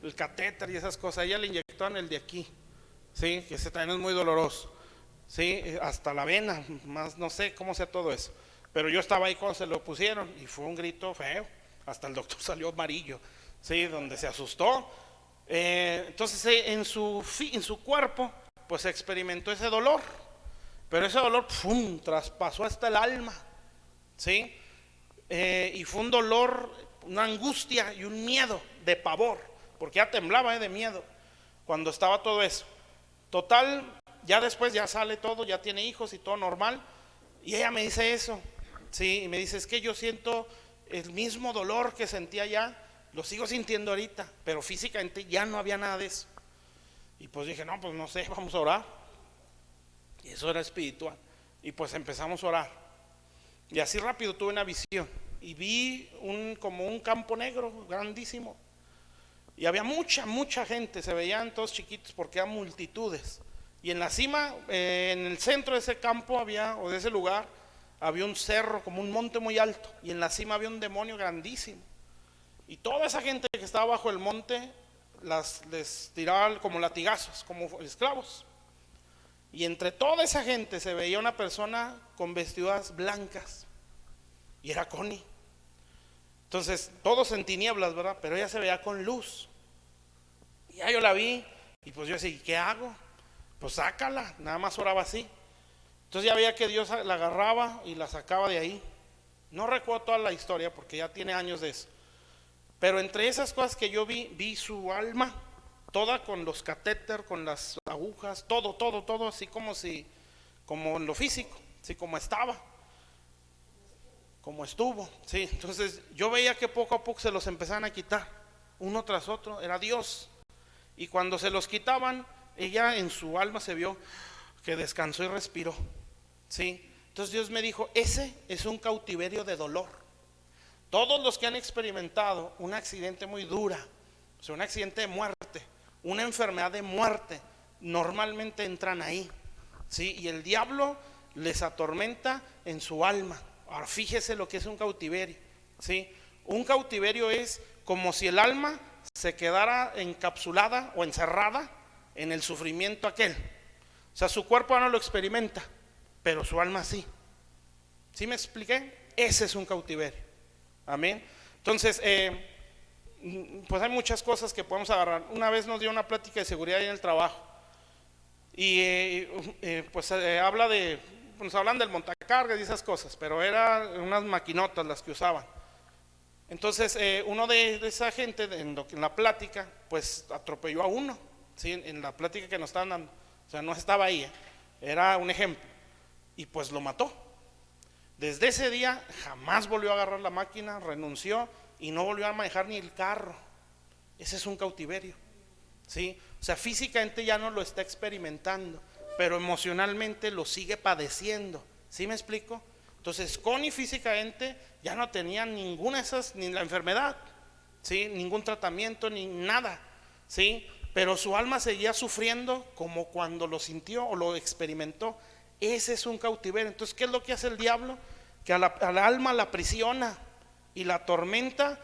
el catéter y esas cosas, ella le inyectaron el de aquí. ¿Sí? Que ese también es muy doloroso. ¿Sí? Hasta la vena, más no sé cómo sea todo eso. Pero yo estaba ahí cuando se lo pusieron y fue un grito feo. Hasta el doctor salió amarillo. ¿Sí? Donde se asustó. Entonces en su cuerpo pues experimentó ese dolor. Pero ese dolor ¡pum!, traspasó hasta el alma. ¿Sí? Y fue un dolor, una angustia y un miedo de pavor, porque ya temblaba de miedo cuando estaba todo eso. Total, ya después ya sale todo, ya tiene hijos y todo normal. Y ella me dice eso, ¿sí? Y me dice: es que yo siento el mismo dolor que sentía ya, lo sigo sintiendo ahorita, pero físicamente ya no había nada de eso. Y pues dije: no, pues no sé, vamos a orar. Y eso era espiritual. Y pues empezamos a orar. Y así rápido tuve una visión. Y vi como un campo negro grandísimo. Y había mucha gente, se veían todos chiquitos porque eran multitudes. Y en la cima, en el centro de ese campo o de ese lugar, había un cerro, como un monte muy alto. Y en la cima había un demonio grandísimo. Y toda esa gente que estaba bajo el monte, les tiraba como latigazos, como esclavos. Y entre toda esa gente se veía una persona con vestiduras blancas. Y era Connie. Entonces, todos en tinieblas, ¿verdad? Pero ella se veía con luz. Y ya yo la vi. Y pues yo decía: ¿qué hago? Pues sácala. Nada más oraba así. Entonces ya veía que Dios la agarraba y la sacaba de ahí. No recuerdo toda la historia porque ya tiene años de eso. Pero entre esas cosas que yo vi su alma, toda con los catéter, con las agujas, todo, así como en lo físico, así como estaba, como estuvo, ¿sí? Entonces yo veía que poco a poco se los empezaban a quitar, uno tras otro, era Dios. Y cuando se los quitaban, ella en su alma se vio que descansó y respiró, ¿sí? Entonces Dios me dijo, ese es un cautiverio de dolor. Todos los que han experimentado un accidente muy dura, o sea, un accidente de muerte, una enfermedad de muerte, normalmente entran ahí, ¿sí? Y el diablo les atormenta en su alma. Ahora fíjese lo que es un cautiverio, ¿sí? Un cautiverio es como si el alma se quedara encapsulada o encerrada en el sufrimiento aquel. O sea, su cuerpo no lo experimenta, pero su alma sí. ¿Sí me expliqué? Ese es un cautiverio. Amén. Entonces, pues hay muchas cosas que podemos agarrar. Una vez nos dio una plática de seguridad en el trabajo. Y habla de, nos hablan del montacargas y esas cosas, pero eran unas maquinotas las que usaban. Entonces, uno de esa gente en la plática, pues atropelló a uno, ¿sí? En la plática que nos estaban dando. O sea, no estaba ahí, era un ejemplo. Y pues lo mató. Desde ese día jamás volvió a agarrar la máquina, renunció y no volvió a manejar ni el carro. Ese es un cautiverio, ¿sí? O sea, físicamente ya no lo está experimentando, pero emocionalmente lo sigue padeciendo. ¿Sí me explico? Entonces, Connie físicamente ya no tenía ninguna de esas, ni la enfermedad, ¿sí? Ningún tratamiento, ni nada, ¿sí? Pero su alma seguía sufriendo como cuando lo sintió o lo experimentó. Ese es un cautiverio. Entonces, ¿qué es lo que hace el diablo? Que a la alma la aprisiona y la atormenta,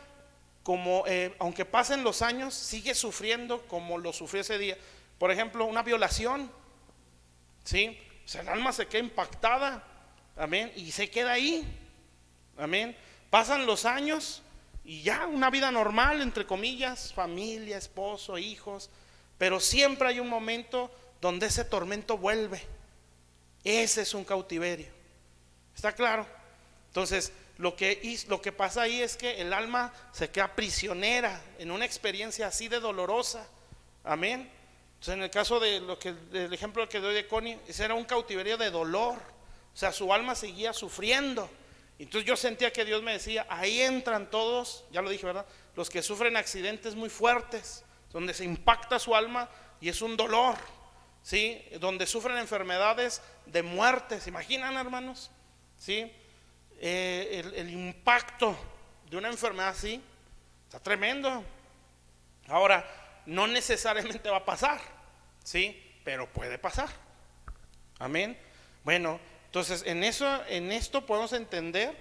como aunque pasen los años, sigue sufriendo como lo sufrió ese día. Por ejemplo, una violación, ¿sí? O sea, el alma se queda impactada, amén, y se queda ahí, amén. Pasan los años y ya una vida normal, entre comillas, familia, esposo, hijos, pero siempre hay un momento donde ese tormento vuelve. Ese es un cautiverio. ¿Está claro? Entonces, lo que pasa ahí es que el alma se queda prisionera en una experiencia así de dolorosa. Amén. Entonces, en el caso del ejemplo que doy de Connie, ese era un cautiverio de dolor. O sea, su alma seguía sufriendo. Entonces yo sentía que Dios me decía, ahí entran todos, ya lo dije, ¿verdad? Los que sufren accidentes muy fuertes, donde se impacta su alma y es un dolor, ¿sí? Donde sufren enfermedades de muerte. ¿Se imaginan, hermanos? ¿Sí? El impacto de una enfermedad así está tremendo. Ahora, no necesariamente va a pasar, ¿sí? Pero puede pasar. Amén. Bueno, entonces en esto podemos entender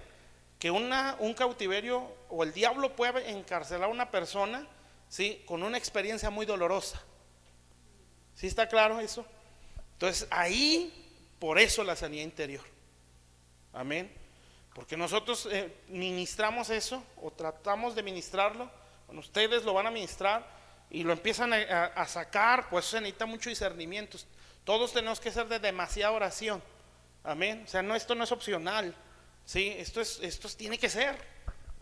que un cautiverio o el diablo puede encarcelar a una persona, ¿sí? Con una experiencia muy dolorosa. ¿Sí está claro eso? Entonces ahí, por eso la sanidad interior. Amén. Porque nosotros ministramos eso, o tratamos de ministrarlo. Bueno, ustedes lo van a ministrar y lo empiezan a sacar, pues se necesita mucho discernimiento. Todos tenemos que ser de demasiada oración. Amén. O sea, esto no es opcional, ¿sí? Esto tiene que ser.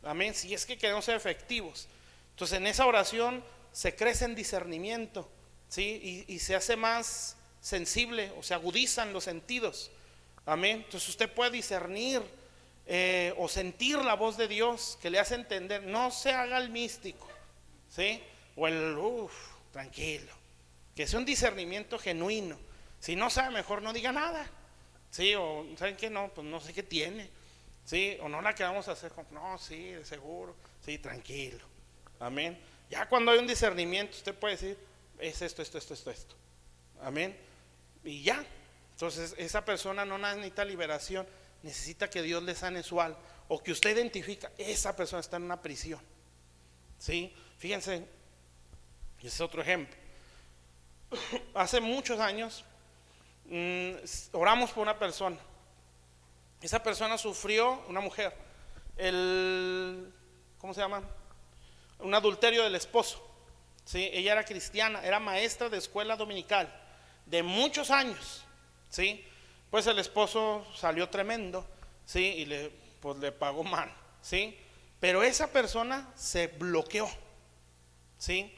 Amén. Si es que queremos ser efectivos. Entonces en esa oración se crece en discernimiento, ¿sí? Y se hace más sensible, o se agudizan los sentidos. Amén. Entonces usted puede discernir o sentir la voz de Dios que le hace entender. No se haga el místico, ¿sí? O tranquilo. Que sea un discernimiento genuino. Si no sabe, mejor no diga nada, ¿sí? O ¿saben qué? No, pues no sé qué tiene, ¿sí? O no la queramos hacer como, no, sí, de seguro, sí, tranquilo. Amén. Ya cuando hay un discernimiento, usted puede decir, es esto. Amén. Y ya. Entonces esa persona no necesita liberación, necesita que Dios le sane su alma, o que usted identifica, esa persona está en una prisión, ¿sí? Fíjense, ese es otro ejemplo. Hace muchos años oramos por una persona. Esa persona sufrió, una mujer, ¿cómo se llama? Un adulterio del esposo, ¿sí? Ella era cristiana, era maestra de escuela dominical de muchos años, ¿sí? Pues el esposo salió tremendo, ¿sí? Y le pagó mal, ¿sí? Pero esa persona se bloqueó, ¿sí?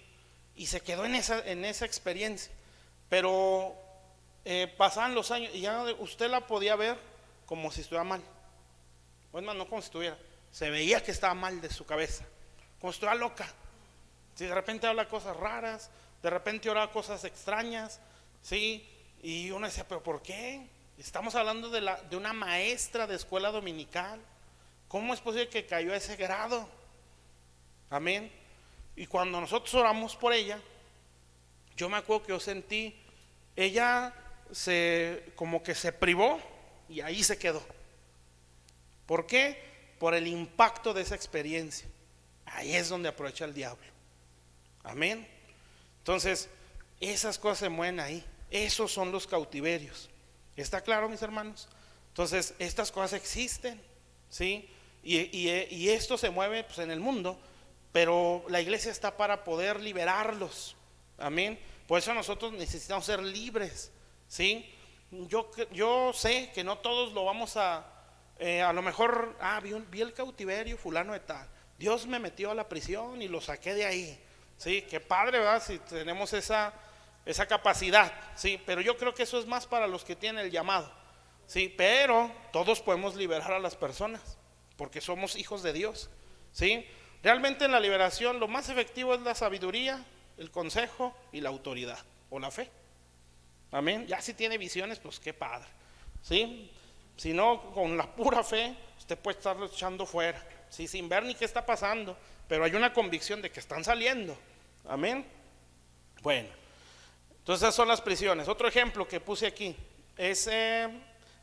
Y se quedó en esa experiencia. Pero pasaban los años y ya usted la podía ver como si estuviera mal. O es más, no como si estuviera, se veía que estaba mal de su cabeza, como si estuviera loca. Si de repente habla cosas raras, de repente oraba cosas extrañas, ¿sí? Y uno decía, ¿pero por qué? Estamos hablando de una maestra de escuela dominical. ¿Cómo es posible que cayó a ese grado? Amén. Y cuando nosotros oramos por ella, yo me acuerdo que yo sentí, ella como que se privó y ahí se quedó. ¿Por qué? Por el impacto de esa experiencia. Ahí es donde aprovecha el diablo. Amén. Entonces, esas cosas se mueven ahí. Esos son los cautiverios. ¿Está claro, mis hermanos? Entonces, estas cosas existen, ¿sí? Y esto se mueve pues, en el mundo, pero la iglesia está para poder liberarlos. Amén. Por eso nosotros necesitamos ser libres, ¿sí? Yo sé que no todos lo vamos a lo mejor, vi el cautiverio fulano de tal. Dios me metió a la prisión y lo saqué de ahí. Sí, qué padre, ¿verdad? Si tenemos esa capacidad, sí, pero yo creo que eso es más para los que tienen el llamado, sí, pero todos podemos liberar a las personas, porque somos hijos de Dios, sí. Realmente en la liberación lo más efectivo es la sabiduría, el consejo y la autoridad, o la fe. Amén. Ya si tiene visiones, pues qué padre, sí. Si no, con la pura fe, usted puede estar echando fuera, ¿sí? Sin ver ni qué está pasando, pero hay una convicción de que están saliendo. Amén. Bueno, entonces esas son las prisiones. Otro ejemplo que puse aquí es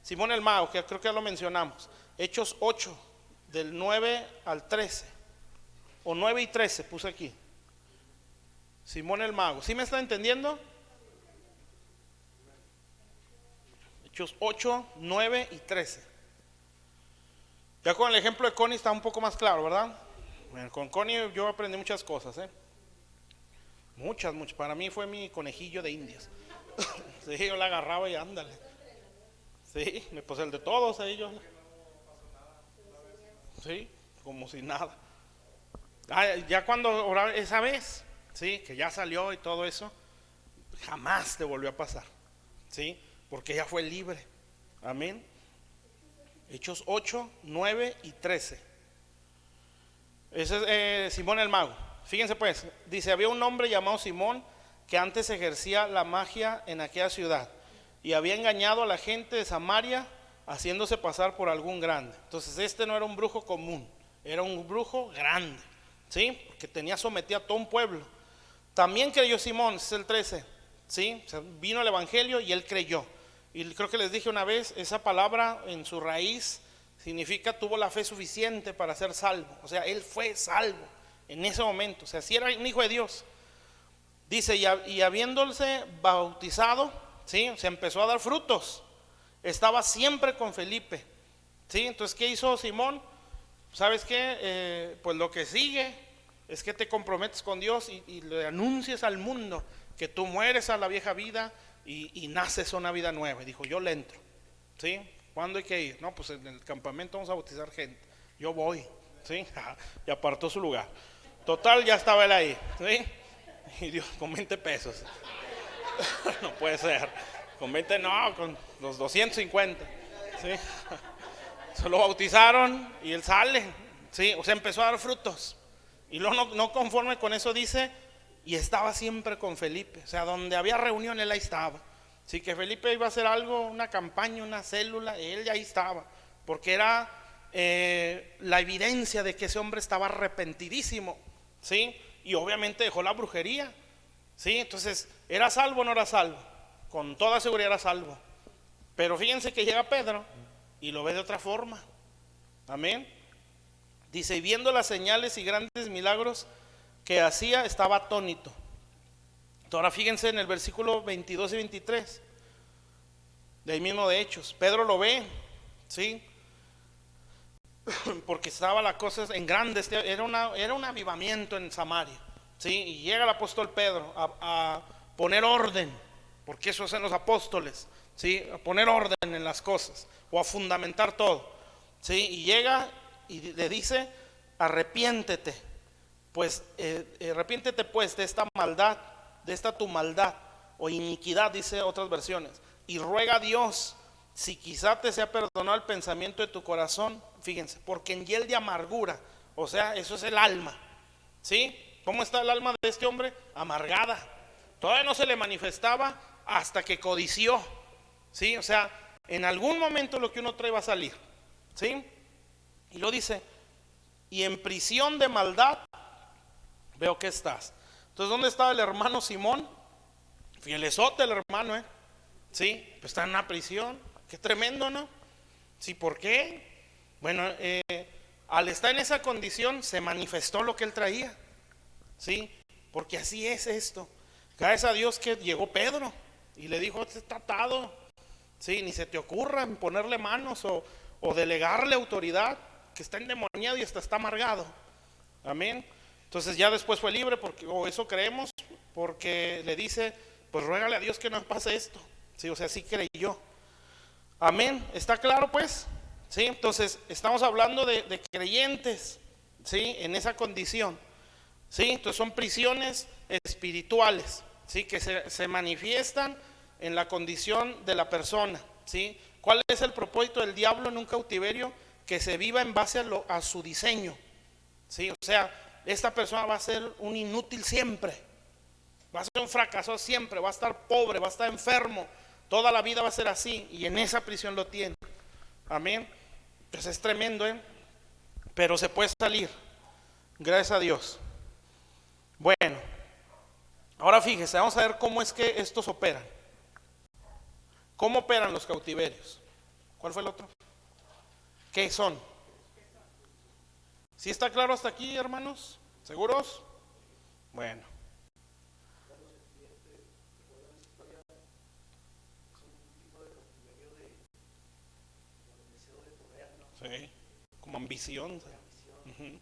Simón el Mago, que creo que ya lo mencionamos. Hechos 8, del 9 al 13, o 9 y 13 puse aquí. Simón el Mago, ¿sí me está entendiendo? Hechos 8, 9 y 13. Ya con el ejemplo de Connie está un poco más claro, ¿verdad? Bueno, con Connie yo aprendí muchas cosas, muchas. Para mí fue mi conejillo de indias. Sí, yo la agarraba y ándale. Sí, pues el de todos ahí yo. Sí, como si nada. Ya cuando oraba esa vez, sí, que ya salió y todo eso, jamás te volvió a pasar, sí, porque ella fue libre. Amén. Hechos 8, 9 y 13. Ese es Simón el Mago. Fíjense pues, dice, había un hombre llamado Simón que antes ejercía la magia en aquella ciudad y había engañado a la gente de Samaria haciéndose pasar por algún grande. Entonces este no era un brujo común, era un brujo grande, ¿sí? Porque tenía sometido a todo un pueblo. También creyó Simón, es el 13, ¿sí? O sea, vino el evangelio y él creyó. Y creo que les dije una vez, esa palabra en su raíz significa tuvo la fe suficiente para ser salvo. O sea, él fue salvo en ese momento. O sea, si era un hijo de Dios. Dice, y habiéndose bautizado, ¿sí? Se empezó a dar frutos. Estaba siempre con Felipe, ¿sí? Entonces, ¿qué hizo Simón? ¿Sabes qué? Pues lo que sigue es que te comprometes con Dios y le anuncias al mundo que tú mueres a la vieja vida y naces una vida nueva. Y dijo, yo le entro, ¿sí? ¿Cuándo hay que ir? No, pues en el campamento vamos a bautizar gente. Yo voy, ¿sí? Y apartó su lugar. Total, ya estaba él ahí, ¿sí? Y Dios, con 20 pesos. No puede ser. Con 20 no, con los 250, ¿sí? Se lo bautizaron y él sale, ¿sí? O sea, empezó a dar frutos. Y luego no conforme con eso dice, y estaba siempre con Felipe. O sea, donde había reunión él ahí estaba. Sí, que Felipe iba a hacer algo, una campaña, una célula, él ya ahí estaba. Porque era la evidencia de que ese hombre estaba arrepentidísimo, ¿sí? Y obviamente dejó la brujería, ¿sí? Entonces, ¿era salvo o no era salvo? Con toda seguridad era salvo. Pero fíjense que llega Pedro y lo ve de otra forma. Amén. Dice, y viendo las señales y grandes milagros que hacía, estaba atónito. Ahora fíjense en el versículo 22 y 23 de ahí mismo de Hechos. Pedro lo ve, ¿sí? Porque estaba la cosa en grande, era un avivamiento en Samaria, ¿sí? Y llega el apóstol Pedro a poner orden, porque eso hacen los apóstoles, ¿sí? A poner orden en las cosas o a fundamentar todo, ¿sí? Y llega y le dice, arrepiéntete, pues arrepiéntete pues de esta maldad, de esta tu maldad o iniquidad, dice otras versiones, y ruega a Dios si quizá te sea perdonado el pensamiento de tu corazón. Fíjense, porque en hiel de amargura, o sea, eso es el alma, ¿sí? ¿Cómo está el alma de este hombre? Amargada, Todavía no se le manifestaba hasta que codició, ¿sí? O sea, en algún momento lo que uno trae va a salir, ¿sí? Y lo dice, y en prisión de maldad veo que estás. Entonces, ¿dónde estaba el hermano Simón? Fielesote el hermano, ¿sí? Pues está en una prisión. Qué tremendo, ¿no? Sí, ¿por qué? Bueno, al estar en esa condición se manifestó lo que él traía, ¿sí? Porque así es esto. Gracias a Dios que llegó Pedro y le dijo, este está atado, ¿sí? Ni se te ocurra ponerle manos o delegarle autoridad, que está endemoniado y hasta está amargado. Amén. Entonces ya después fue libre, porque, o eso creemos, porque le dice, pues ruégale a Dios que no pase esto, ¿sí? O sea, sí creyó. Amén. ¿Está claro pues? ¿Sí? Entonces estamos hablando de creyentes, ¿sí? En esa condición, ¿sí? Entonces son prisiones espirituales, ¿sí? Que se manifiestan en la condición de la persona, ¿sí? ¿Cuál es el propósito del diablo en un cautiverio? Que se viva en base a su diseño, ¿sí? O sea, esta persona va a ser un inútil siempre, va a ser un fracaso siempre, va a estar pobre, va a estar enfermo, toda la vida va a ser así, y en esa prisión lo tiene. Amén. Pues es tremendo, pero se puede salir, gracias a Dios. Bueno, ahora fíjese, vamos a ver cómo es que estos operan. ¿Cómo operan los cautiverios? ¿Cuál fue el otro? ¿Qué son? ¿Sí está claro hasta aquí, hermanos? ¿Seguros? Bueno. Sí, como ambición. Uh-huh.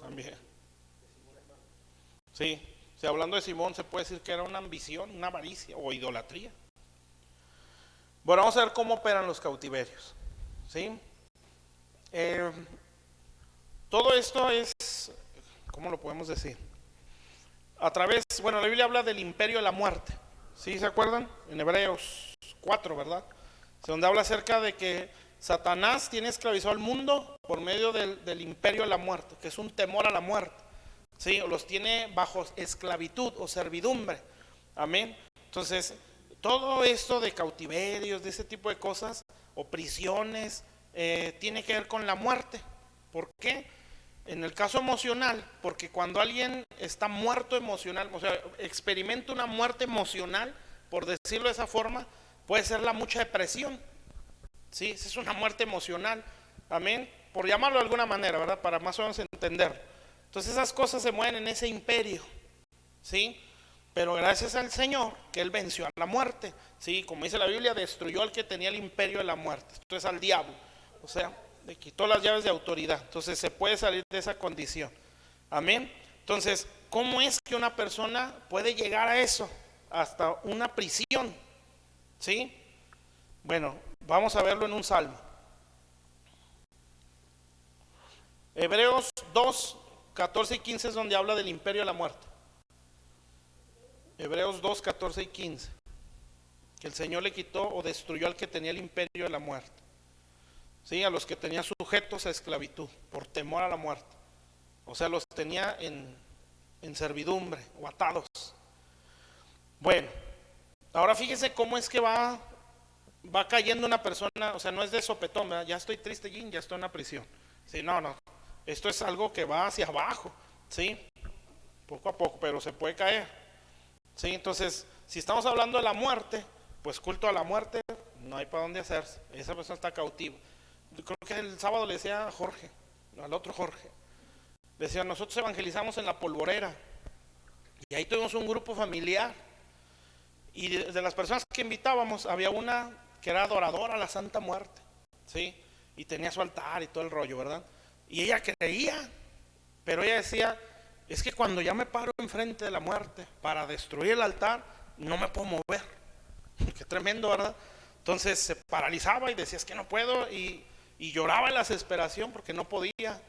También. Sí, si hablando de Simón se puede decir que era una ambición, una avaricia o idolatría. Bueno, vamos a ver cómo operan los cautiverios, ¿sí? Todo esto es, ¿cómo lo podemos decir? A través, bueno, la Biblia habla del imperio de la muerte, ¿sí se acuerdan? En Hebreos 4, ¿verdad? Donde habla acerca de que Satanás tiene esclavizado al mundo por medio del imperio de la muerte, que es un temor a la muerte, ¿sí? O los tiene bajo esclavitud o servidumbre, amén. Entonces, todo esto de cautiverios, de ese tipo de cosas, o prisiones, tiene que ver con la muerte. ¿Por qué? En el caso emocional, porque cuando alguien está muerto emocional, o sea, experimenta una muerte emocional, por decirlo de esa forma, puede ser la mucha depresión, ¿sí? Esa es una muerte emocional, amén, por llamarlo de alguna manera, ¿verdad? Para más o menos entender. Entonces esas cosas se mueven en ese imperio, ¿sí? Pero gracias al Señor, que Él venció a la muerte, ¿sí? Como dice la Biblia, destruyó al que tenía el imperio de la muerte, esto es al diablo, o sea, le quitó las llaves de autoridad. Entonces se puede salir de esa condición, amén. Entonces, ¿cómo es que una persona puede llegar a eso? Hasta una prisión, ¿sí? Bueno, vamos a verlo en un salmo. Hebreos 2, 14 y 15 es donde habla del imperio de la muerte. Hebreos 2, 14 y 15. Que el Señor le quitó o destruyó al que tenía el imperio de la muerte, ¿sí? A los que tenían sujetos a esclavitud por temor a la muerte. O sea, los tenía en servidumbre o atados. Bueno, ahora fíjese cómo es que va cayendo una persona. O sea, no es de sopetón, ¿verdad? Ya estoy triste, ya estoy en la prisión. Sí, no, esto es algo que va hacia abajo, ¿sí? Poco a poco, pero se puede caer, ¿sí? Entonces, si estamos hablando de la muerte, pues culto a la muerte, no hay para dónde hacerse. Esa persona está cautiva. Yo creo que el sábado le decía a Jorge, al otro Jorge, le decía, nosotros evangelizamos en La Polvorera, y ahí tuvimos un grupo familiar, y de las personas que invitábamos, había una que era adoradora a la Santa Muerte, ¿sí? Y tenía su altar y todo el rollo, ¿verdad? Y ella creía, pero ella decía, es que cuando ya me paro enfrente de la muerte para destruir el altar, no me puedo mover. Qué tremendo, ¿verdad? Entonces se paralizaba y decía, es que no puedo, y lloraba en la desesperación porque no podía,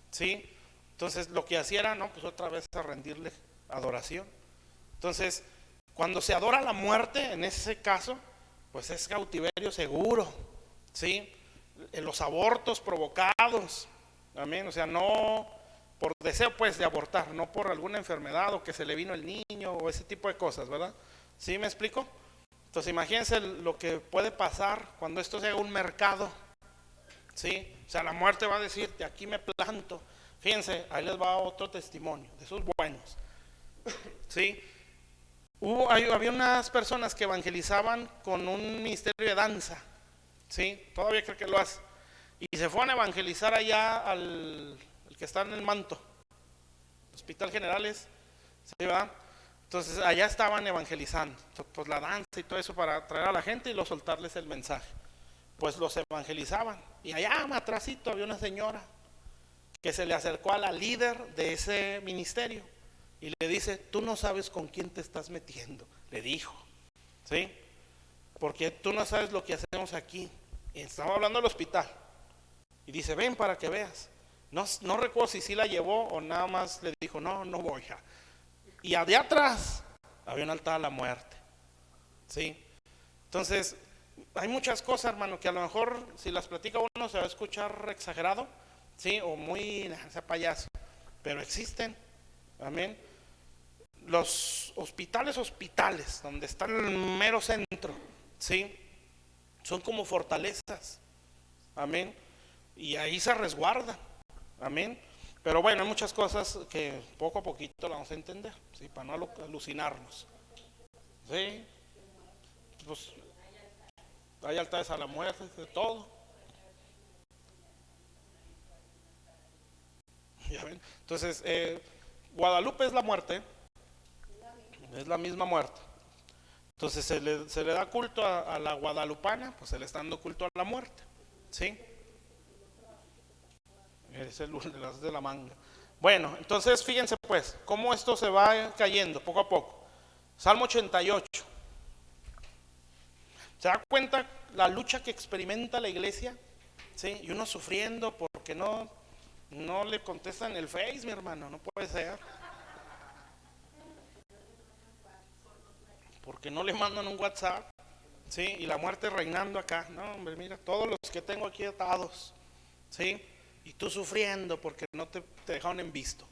¿sí? Entonces lo que hacía era, no, pues otra vez a rendirle adoración. Entonces, cuando se adora la muerte, en ese caso, pues es cautiverio seguro, ¿sí? En los abortos provocados, amén, o sea, no por deseo pues de abortar, no por alguna enfermedad o que se le vino el niño o ese tipo de cosas, ¿verdad? ¿Sí me explico? Entonces imagínense lo que puede pasar cuando esto sea un mercado, ¿sí? O sea, la muerte va a decirte, aquí me planto. Fíjense, ahí les va otro testimonio, de esos buenos, ¿sí? Había unas personas que evangelizaban con un ministerio de danza, ¿sí? Todavía creo que lo hace. Y se fueron a evangelizar allá al el que está en el Manto, Hospital Generales, ¿sí, verdad? Entonces allá estaban evangelizando, pues la danza y todo eso para atraer a la gente y soltarles el mensaje. Pues los evangelizaban. Y allá atrásito había una señora que se le acercó a la líder de ese ministerio y le dice, tú no sabes con quién te estás metiendo, le dijo, ¿sí? Porque tú no sabes lo que hacemos aquí. Y estamos hablando del hospital. Y dice, ven para que veas. No recuerdo si sí la llevó o nada más le dijo, no voy. Y de atrás había un altar a la muerte, ¿sí? Entonces, hay muchas cosas, hermano, que a lo mejor si las platica uno se va a escuchar exagerado, ¿sí? O muy, ese payaso. Pero existen, amén. Los hospitales, donde está el mero centro, ¿sí? Son como fortalezas, amén. Y ahí se resguarda, amén. Pero bueno, hay muchas cosas que poco a poquito la vamos a entender, ¿sí? Para no alucinarnos, ¿sí? Pues hay altares a la muerte, de todo. ¿Ya ven? Entonces, Guadalupe es la muerte, es la misma muerte. Entonces se le da culto a la guadalupana, pues se le está dando culto a la muerte, ¿sí? Es el de la manga. Bueno, entonces fíjense pues, cómo esto se va cayendo poco a poco. Salmo 88. ¿Se da cuenta la lucha que experimenta la iglesia? ¿Sí? Y uno sufriendo porque no le contestan el Face, mi hermano, no puede ser. Porque no le mandan un WhatsApp, ¿sí? Y la muerte reinando acá. No, hombre, mira, todos los que tengo aquí atados, ¿sí? Y tú sufriendo porque no te dejaron en visto.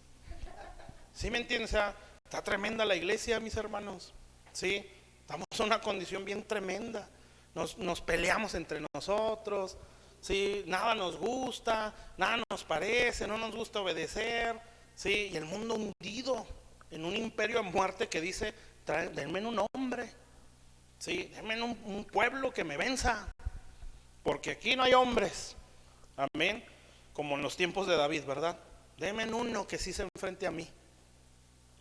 ¿Sí me entiendes? O sea, está tremenda la iglesia, mis hermanos, ¿sí? Estamos en una condición bien tremenda. Nos peleamos entre nosotros, ¿sí? Nada nos gusta, nada nos parece, no nos gusta obedecer, ¿sí? Y el mundo hundido en un imperio de muerte que dice, denme un hombre, ¿sí? Denme un pueblo que me venza, porque aquí no hay hombres, amén, como en los tiempos de David, ¿verdad? Denme uno que sí se enfrente a mí,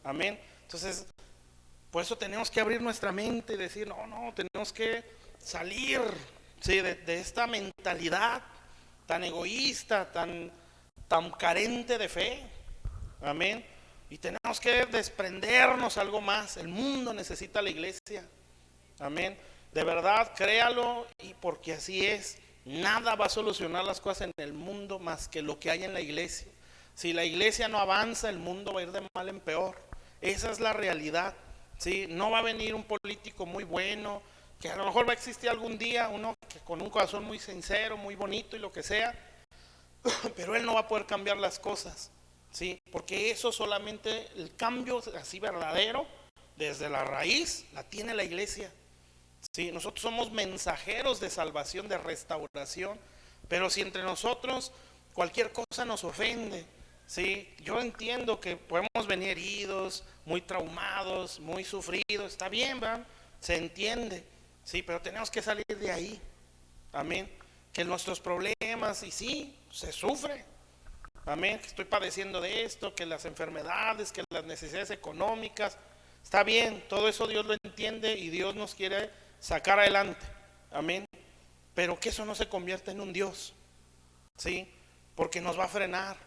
amén. Entonces, por eso tenemos que abrir nuestra mente y decir, no, tenemos que salir, ¿sí? de esta mentalidad tan egoísta, tan carente de fe, amén. Y tenemos que desprendernos algo más. El mundo necesita la iglesia, amén. De verdad, créalo, y porque así es. Nada va a solucionar las cosas en el mundo más que lo que hay en la iglesia. Si la iglesia no avanza, el mundo va a ir de mal en peor. Esa es la realidad, ¿sí? No va a venir un político muy bueno, que a lo mejor va a existir algún día uno que con un corazón muy sincero, muy bonito y lo que sea, pero él no va a poder cambiar las cosas, ¿sí? Porque eso solamente, el cambio así verdadero, desde la raíz, la tiene la iglesia, ¿sí? Nosotros somos mensajeros de salvación, de restauración, pero si entre nosotros cualquier cosa nos ofende, ¿sí? Yo entiendo que podemos venir heridos, muy traumados, muy sufridos, está bien, ¿verdad? Se entiende, ¿sí? Pero tenemos que salir de ahí, amén. Que nuestros problemas, y sí, se sufre, amén, que estoy padeciendo de esto, que las enfermedades, que las necesidades económicas, está bien, todo eso Dios lo entiende y Dios nos quiere sacar adelante, amén. Pero que eso no se convierta en un Dios, ¿sí? Porque nos va a frenar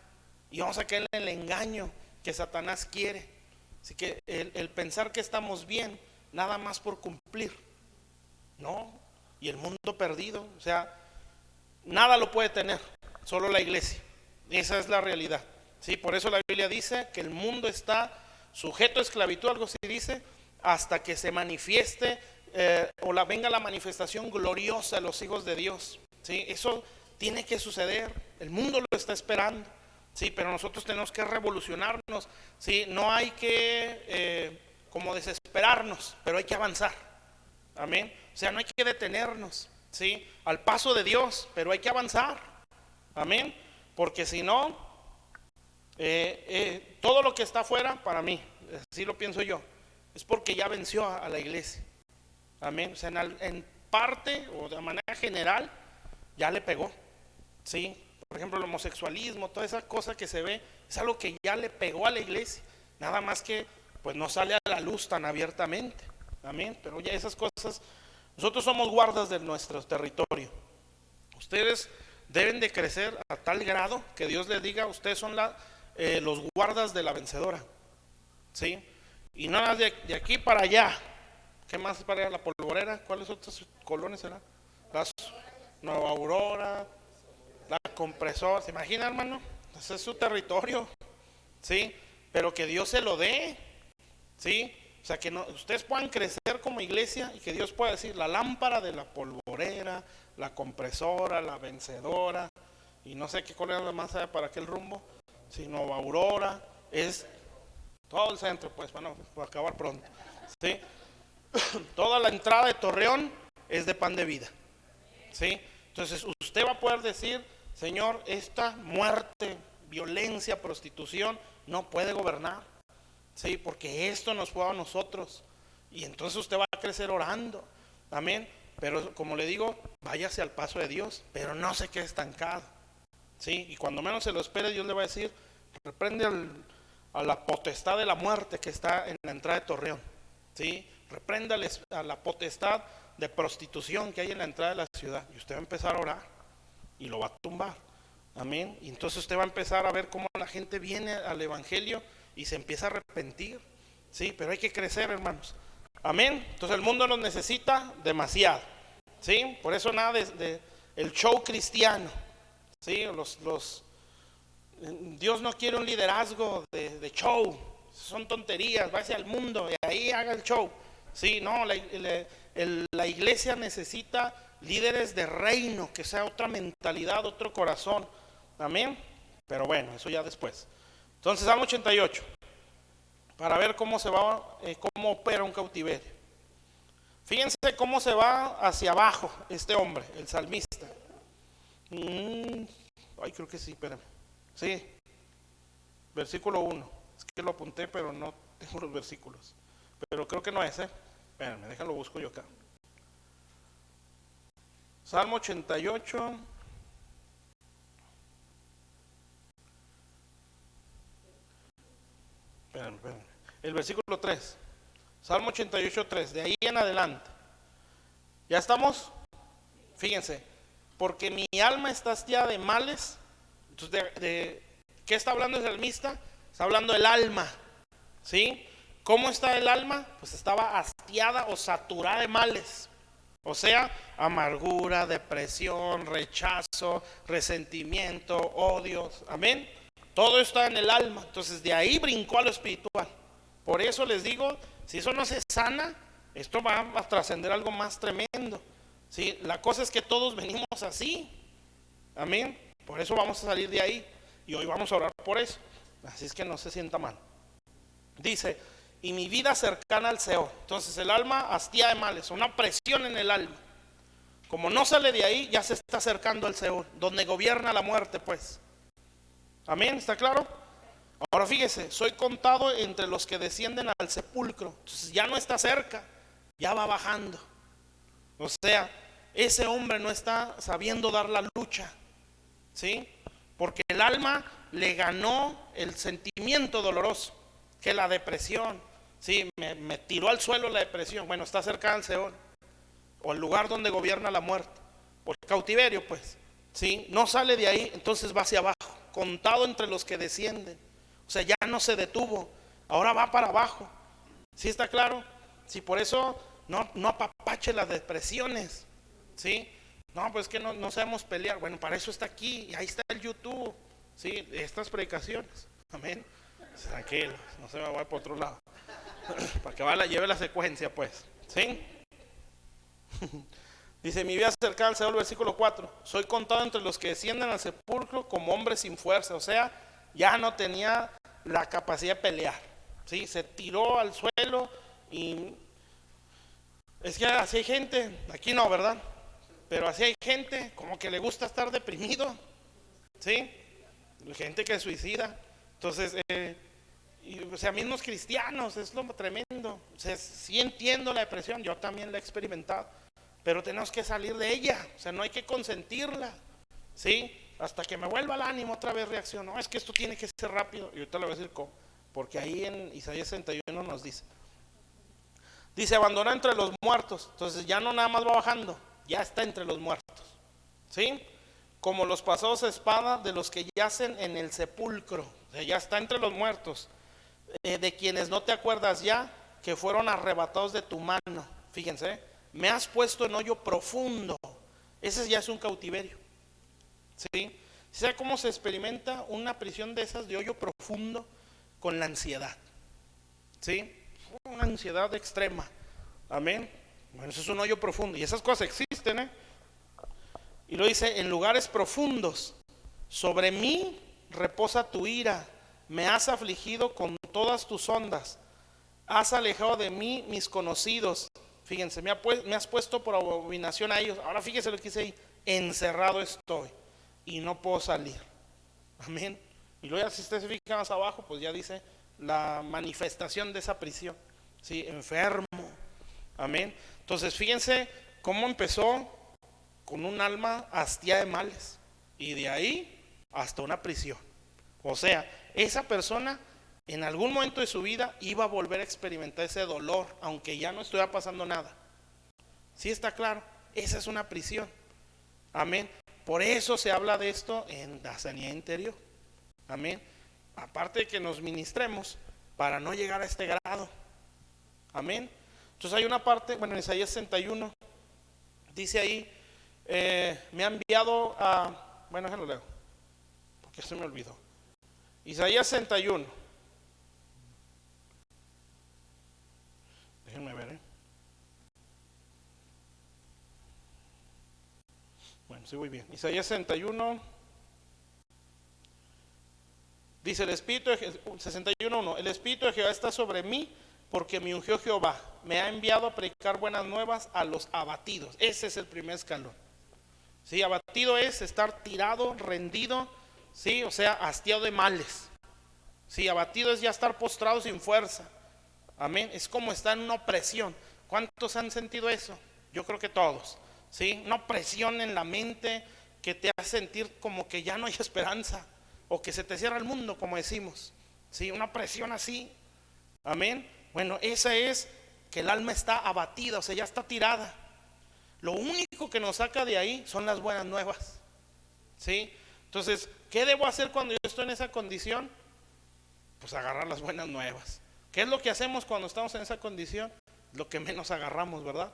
y vamos a caer en el engaño que Satanás quiere. Así que el pensar que estamos bien nada más por cumplir, no. Y el mundo perdido, o sea, nada lo puede tener, solo la iglesia. Esa es la realidad, ¿sí? Por eso la Biblia dice que el mundo está sujeto a esclavitud, algo así dice, hasta que se manifieste venga la manifestación gloriosa de los hijos de Dios, ¿sí? Eso tiene que suceder, el mundo lo está esperando, Sí, pero nosotros tenemos que revolucionarnos. Sí, no hay que como desesperarnos, pero hay que avanzar. Amén. O sea, no hay que detenernos, sí, al paso de Dios, pero hay que avanzar. Amén. Porque si no, todo lo que está afuera, para mí, así lo pienso yo, es porque ya venció a la iglesia. Amén. O sea, en parte o de manera general, ya le pegó. Sí. Por ejemplo, el homosexualismo, toda esa cosa que se ve, es algo que ya le pegó a la iglesia. Nada más que, pues, no sale a la luz tan abiertamente. Amén. Pero ya esas cosas, nosotros somos guardas de nuestro territorio. Ustedes deben de crecer a tal grado que Dios les diga, ustedes son los guardas de la vencedora. ¿Sí? Y nada de aquí para allá. ¿Qué más para allá? La Polvorera. ¿Cuáles otras colonias serán? Las Nueva Aurora, la Compresor. ¿Se imagina, hermano? Ese es su territorio. ¿Sí? Pero que Dios se lo dé. ¿Sí? O sea, que no, ustedes puedan crecer como iglesia y que Dios pueda decir la lámpara de la Polvorera, la Compresora, la Vencedora, y no sé qué colonia más hay para aquel rumbo, si Nueva Aurora, es todo el centro, pues, para acabar pronto. ¿Sí? Toda la entrada de Torreón es de Pan de Vida. ¿Sí? Entonces usted va a poder decir, Señor, esta muerte, violencia, prostitución no puede gobernar. Sí, porque esto nos fue a nosotros. Y entonces usted va a crecer orando. Amén. Pero como le digo, váyase al paso de Dios, pero no se quede estancado. Sí, y cuando menos se lo espere, Dios le va a decir, reprende a la potestad de la muerte que está en la entrada de Torreón. Sí, repréndales a la potestad de prostitución que hay en la entrada de la ciudad. Y usted va a empezar a orar y lo va a tumbar. Amén. Y entonces usted va a empezar a ver cómo la gente viene al evangelio y se empieza a arrepentir. Sí, pero hay que crecer, hermanos. Amén. Entonces el mundo nos necesita demasiado. Sí, por eso nada de el show cristiano. Sí, Dios no quiere un liderazgo de show. Son tonterías. Váyase al mundo y ahí haga el show. Sí, no, la iglesia necesita líderes de reino, que sea otra mentalidad, otro corazón. Amén. Pero bueno, eso ya después. Entonces, Salmo 88, para ver cómo se va, cómo opera un cautiverio. Fíjense cómo se va hacia abajo este hombre, el salmista. Ay, creo que sí, espérame. Sí, versículo 1. Es que lo apunté, pero no tengo los versículos. Pero creo que no es, Espérame, déjalo, busco yo acá. Salmo 88. Espérame. El versículo 3. Salmo 88, 3. De ahí en adelante. ¿Ya estamos? Fíjense. Porque mi alma está hastiada de males. Entonces, ¿qué está hablando el salmista? Está hablando del alma. ¿Sí? ¿Cómo está el alma? Pues estaba hastiada o saturada de males. O sea, amargura, depresión, rechazo, resentimiento, odios. Amén. Todo está en el alma. Entonces de ahí brincó a lo espiritual. Por eso les digo, si eso no se sana, esto va a trascender algo más tremendo. ¿Sí? La cosa es que todos venimos así. Amén. Por eso vamos a salir de ahí. Y hoy vamos a orar por eso. Así es que no se sienta mal. Dice, y mi vida cercana al Seol. Entonces el alma hastiada de males, una presión en el alma. Como no sale de ahí, ya se está acercando al Seol, donde gobierna la muerte, pues. Amén, ¿está claro? Ahora fíjese, soy contado entre los que descienden al sepulcro. Entonces ya no está cerca, ya va bajando. O sea, ese hombre no está sabiendo dar la lucha, ¿sí? Porque el alma le ganó el sentimiento doloroso, que la depresión. Sí, me tiró al suelo la depresión. Bueno, está cerca del Seol, o el lugar donde gobierna la muerte, o el cautiverio, pues. Sí, no sale de ahí, entonces va hacia abajo, contado entre los que descienden. O sea, ya no se detuvo, ahora va para abajo. ¿Sí está claro? Sí, por eso no apapache las depresiones. ¿Sí? No, pues que no sabemos pelear. Bueno, para eso está aquí, y ahí está el YouTube. ¿Sí? Estas predicaciones. Amén. Tranquilo, no se me vaya por otro lado. Para que lleve la secuencia, pues. ¿Sí? Dice, mi vida cercana al Seol, versículo 4. Soy contado entre los que descienden al sepulcro como hombres sin fuerza. O sea, ya no tenía la capacidad de pelear, ¿sí? Se tiró al suelo y es que así hay gente, aquí no, ¿verdad? Pero así hay gente como que le gusta estar deprimido, ¿sí? Gente que suicida. Entonces, o sea, mismos cristianos, es lo tremendo. O sea, sí entiendo la depresión, yo también la he experimentado, pero tenemos que salir de ella, o sea, no hay que consentirla, ¿sí? Hasta que me vuelva el ánimo, otra vez reacciono. Es que esto tiene que ser rápido, y ahorita le voy a decir cómo, porque ahí en Isaías 61 nos dice, abandona entre los muertos. Entonces ya no nada más va bajando, ya está entre los muertos, ¿sí? Como los pasados a espada de los que yacen en el sepulcro, o sea, ya está entre los muertos, de quienes no te acuerdas ya, que fueron arrebatados de tu mano. Fíjense, me has puesto en hoyo profundo. Ese ya es un cautiverio, ¿sí? ¿Sabe cómo se experimenta una prisión de esas de hoyo profundo? Con la ansiedad, ¿sí? Una ansiedad extrema, amén. Bueno, eso es un hoyo profundo y esas cosas existen, ¿eh? Y lo dice, en lugares profundos, sobre mí reposa tu ira, me has afligido con todas tus ondas, has alejado de mí mis conocidos. Fíjense, me has puesto por abominación a ellos. Ahora fíjense lo que dice ahí, encerrado estoy y no puedo salir, amén. Y luego ya si usted se fija más abajo, pues ya dice la manifestación de esa prisión, ¿sí? Enfermo, amén. Entonces fíjense cómo empezó con un alma hastiada de males y de ahí hasta una prisión. O sea, esa persona en algún momento de su vida iba a volver a experimentar ese dolor, aunque ya no estuviera pasando nada. ¿Sí está claro? Esa es una prisión, amén. Por eso se habla de esto en la sanidad interior, amén. Aparte de que nos ministremos para no llegar a este grado, amén. Entonces hay una parte, bueno, en Isaías 61 dice ahí, me ha enviado a, bueno, déjenlo leo, porque se me olvidó. Isaías 61, déjenme ver, bueno, sí voy bien. Isaías 61 dice, el Espíritu de 61:1, el Espíritu de Jehová está sobre mí, porque me ungió Jehová, me ha enviado a predicar buenas nuevas a los abatidos. Ese es el primer escalón, ¿sí? Abatido es estar tirado, rendido, ¿sí? O sea, hastiado de males, ¿sí? Abatido es ya estar postrado sin fuerza, amén. Es como estar en una opresión. ¿Cuántos han sentido eso? Yo creo que todos, ¿sí? Una opresión en la mente que te hace sentir como que ya no hay esperanza, o que se te cierra el mundo, como decimos, ¿sí? Una presión así, amén. Bueno, esa es que el alma está abatida, o sea, ya está tirada. Lo único que nos saca de ahí son las buenas nuevas, ¿sí? Entonces, ¿qué debo hacer cuando yo estoy en esa condición? Pues agarrar las buenas nuevas. ¿Qué es lo que hacemos cuando estamos en esa condición? Lo que menos agarramos, ¿verdad?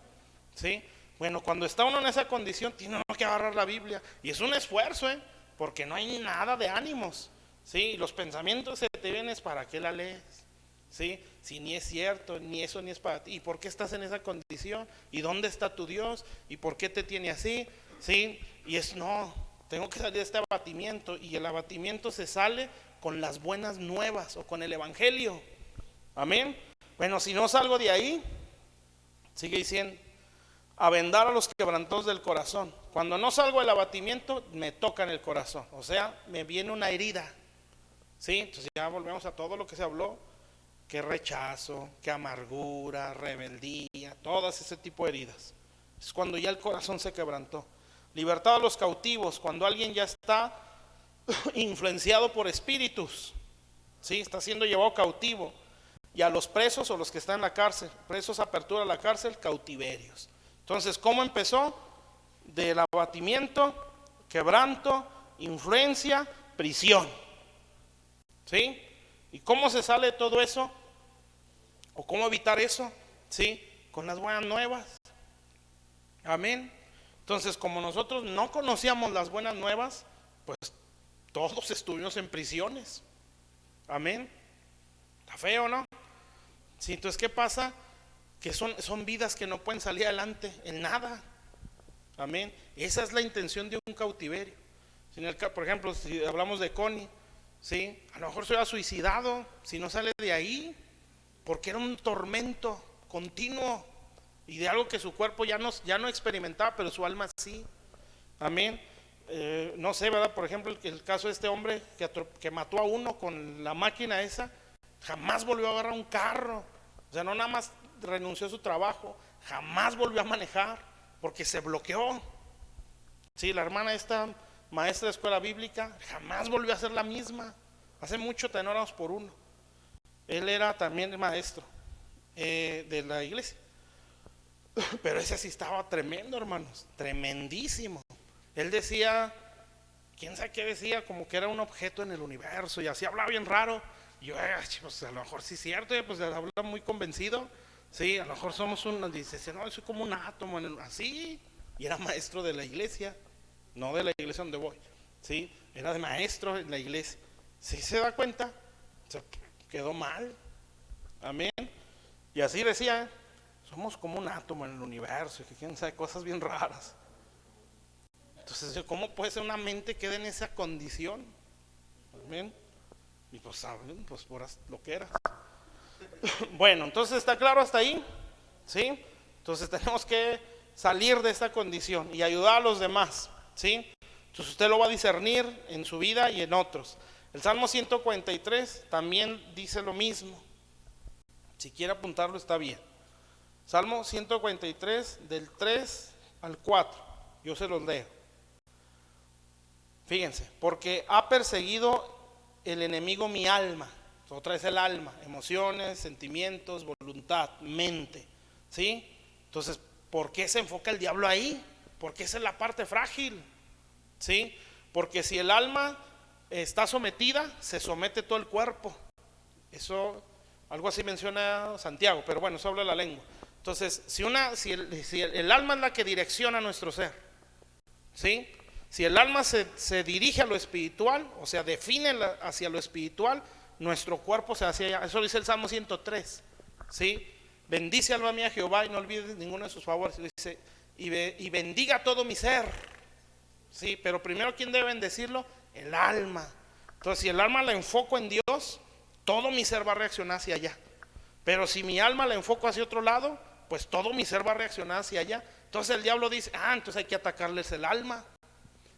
¿Sí? Bueno, cuando está uno en esa condición, tiene uno que agarrar la Biblia. Y es un esfuerzo, porque no hay nada de ánimos, ¿sí? Los pensamientos se te vienen, ¿para qué la lees? ¿Sí? Si ni es cierto, ni eso ni es para ti. ¿Y por qué estás en esa condición? ¿Y dónde está tu Dios? ¿Y por qué te tiene así? ¿Sí? Y no, tengo que salir de este abatimiento. Y el abatimiento se sale con las buenas nuevas o con el Evangelio, amén. Bueno, si no salgo de ahí, sigue diciendo, a vendar a los quebrantados del corazón. Cuando no salgo del abatimiento, me toca en el corazón, o sea, me viene una herida, ¿sí? Entonces ya volvemos a todo lo que se habló, que rechazo, que amargura, rebeldía, todas ese tipo de heridas. Es cuando ya el corazón se quebrantó. Libertad a los cautivos, cuando alguien ya está influenciado por espíritus, ¿sí? Está siendo llevado cautivo. Y a los presos o los que están en la cárcel, presos, apertura a la cárcel, cautiverios. Entonces, ¿cómo empezó? Del abatimiento, quebranto, influencia, prisión, ¿sí? ¿Y cómo se sale de todo eso? ¿O cómo evitar eso? ¿Sí? Con las buenas nuevas, amén. Entonces, como nosotros no conocíamos las buenas nuevas, pues todos estuvimos en prisiones, amén. Está feo, ¿no? Sí, entonces, ¿qué pasa? Que son vidas que no pueden salir adelante en nada, amén. Esa es la intención de un cautiverio. Por ejemplo, si hablamos de Connie, ¿sí? A lo mejor se hubiera suicidado si no sale de ahí, porque era un tormento continuo y de algo que su cuerpo ya no experimentaba, pero su alma sí. Amén. No sé, ¿verdad? Por ejemplo, el caso de este hombre que mató a uno con la máquina esa, jamás volvió a agarrar un carro. O sea, no nada más renunció a su trabajo, jamás volvió a manejar porque se bloqueó. Sí, la hermana esta, maestra de escuela bíblica, jamás volvió a ser la misma. Hace mucho también oramos por uno. Él era también maestro de la iglesia. Pero ese sí estaba tremendo, hermanos, tremendísimo. Él decía, quién sabe qué decía, como que era un objeto en el universo y así hablaba bien raro. Y yo, pues a lo mejor sí es cierto, pues habla muy convencido. Sí, a lo mejor somos dice, no, soy como un átomo, así. Y era maestro de la iglesia, no de la iglesia donde voy. Sí, era de maestro en la iglesia. Si se da cuenta, se quedó mal. Amén. Y así decía, somos como un átomo en el universo, que quién sabe, cosas bien raras. Entonces, ¿cómo puede ser una mente que quede en esa condición? Amén. Y pues saben, pues por lo que era. Bueno, entonces está claro hasta ahí, ¿sí? Entonces tenemos que salir de esta condición y ayudar a los demás, ¿sí? Entonces usted lo va a discernir en su vida y en otros. El Salmo 143 también dice lo mismo. Si quiere apuntarlo está bien. Salmo 143 del 3 al 4. Yo se los leo. Fíjense, porque ha perseguido el enemigo mi alma. Otra es el alma, emociones, sentimientos, voluntad, mente, ¿sí? Entonces, ¿por qué se enfoca el diablo ahí? Porque esa es la parte frágil, ¿sí? Porque si el alma está sometida, se somete todo el cuerpo. Eso, algo así menciona Santiago, pero bueno, eso habla la lengua. Entonces, si el alma es la que direcciona nuestro ser, ¿sí? Si el alma se dirige a lo espiritual, o sea, define hacia lo espiritual, nuestro cuerpo se hace allá. Eso dice el Salmo 103, ¿sí? Bendice alma mía Jehová y no olvides ninguno de sus favores. Dice, y bendiga todo mi ser, ¿sí? Pero primero, ¿quién debe bendecirlo? El alma. Entonces, si el alma la enfoco en Dios, todo mi ser va a reaccionar hacia allá. Pero si mi alma la enfoco hacia otro lado, pues todo mi ser va a reaccionar hacia allá. Entonces el diablo dice, entonces hay que atacarles el alma.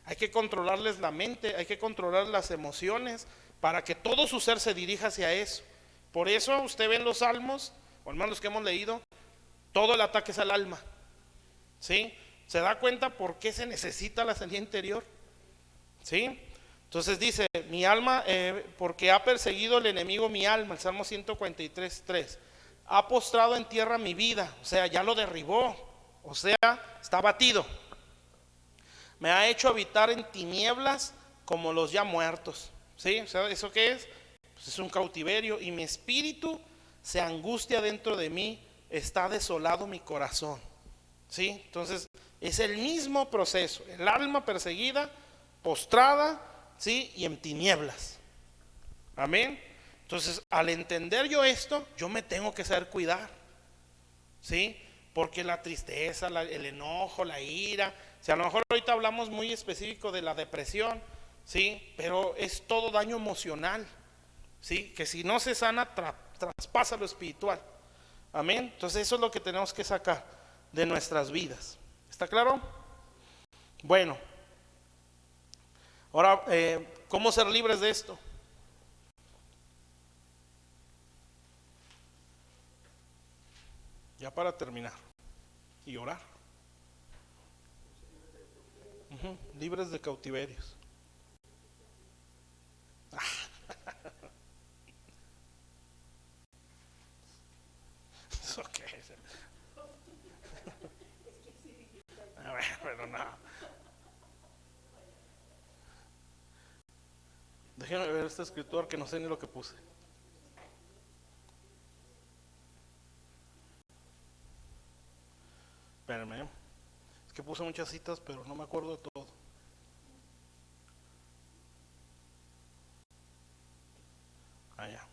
Hay que controlarles la mente, hay que controlar las emociones para que todo su ser se dirija hacia eso. Por eso usted ve en los salmos, o al menos los que hemos leído, todo el ataque es al alma, ¿sí? ¿Se da cuenta por qué se necesita la sanidad interior? ¿Sí? Entonces dice, mi alma, porque ha perseguido el enemigo mi alma, el Salmo 143:3. Ha postrado en tierra mi vida, o sea, ya lo derribó, o sea, está abatido. Me ha hecho habitar en tinieblas como los ya muertos. ¿Sí? O sea, ¿eso qué es? Pues es un cautiverio y mi espíritu se angustia dentro de mí, está desolado mi corazón. ¿Sí? Entonces, es el mismo proceso. El alma perseguida, postrada, ¿sí? Y en tinieblas. Amén. Entonces, al entender yo esto, yo me tengo que saber cuidar. ¿Sí? Porque la tristeza, el enojo, la ira, o sea, a lo mejor ahorita hablamos muy específico de la depresión, ¿sí? Pero es todo daño emocional, ¿sí? Que si no se sana, traspasa lo espiritual. Amén. Entonces eso es lo que tenemos que sacar de nuestras vidas. ¿Está claro? Bueno, ahora, ¿cómo ser libres de esto? Ya para terminar y orar. Libres de cautiverios. Okay. A ver, pero no. Déjenme ver este escritor que no sé ni lo que puse. Espérenme. Es que puse muchas citas, pero no me acuerdo de todo. Allá.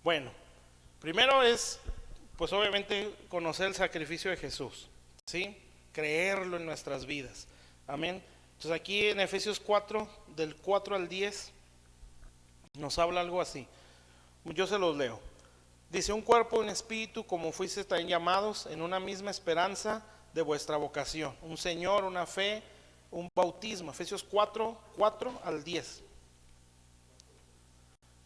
Bueno, primero es, pues obviamente, conocer el sacrificio de Jesús, ¿sí? Creerlo en nuestras vidas. Amén. Entonces aquí en Efesios 4, del 4 al 10, nos habla algo así. Yo se los leo. Dice: un cuerpo y un espíritu, como fuisteis también llamados, en una misma esperanza de vuestra vocación. Un Señor, una fe, un bautismo. Efesios 4, 4 al 10.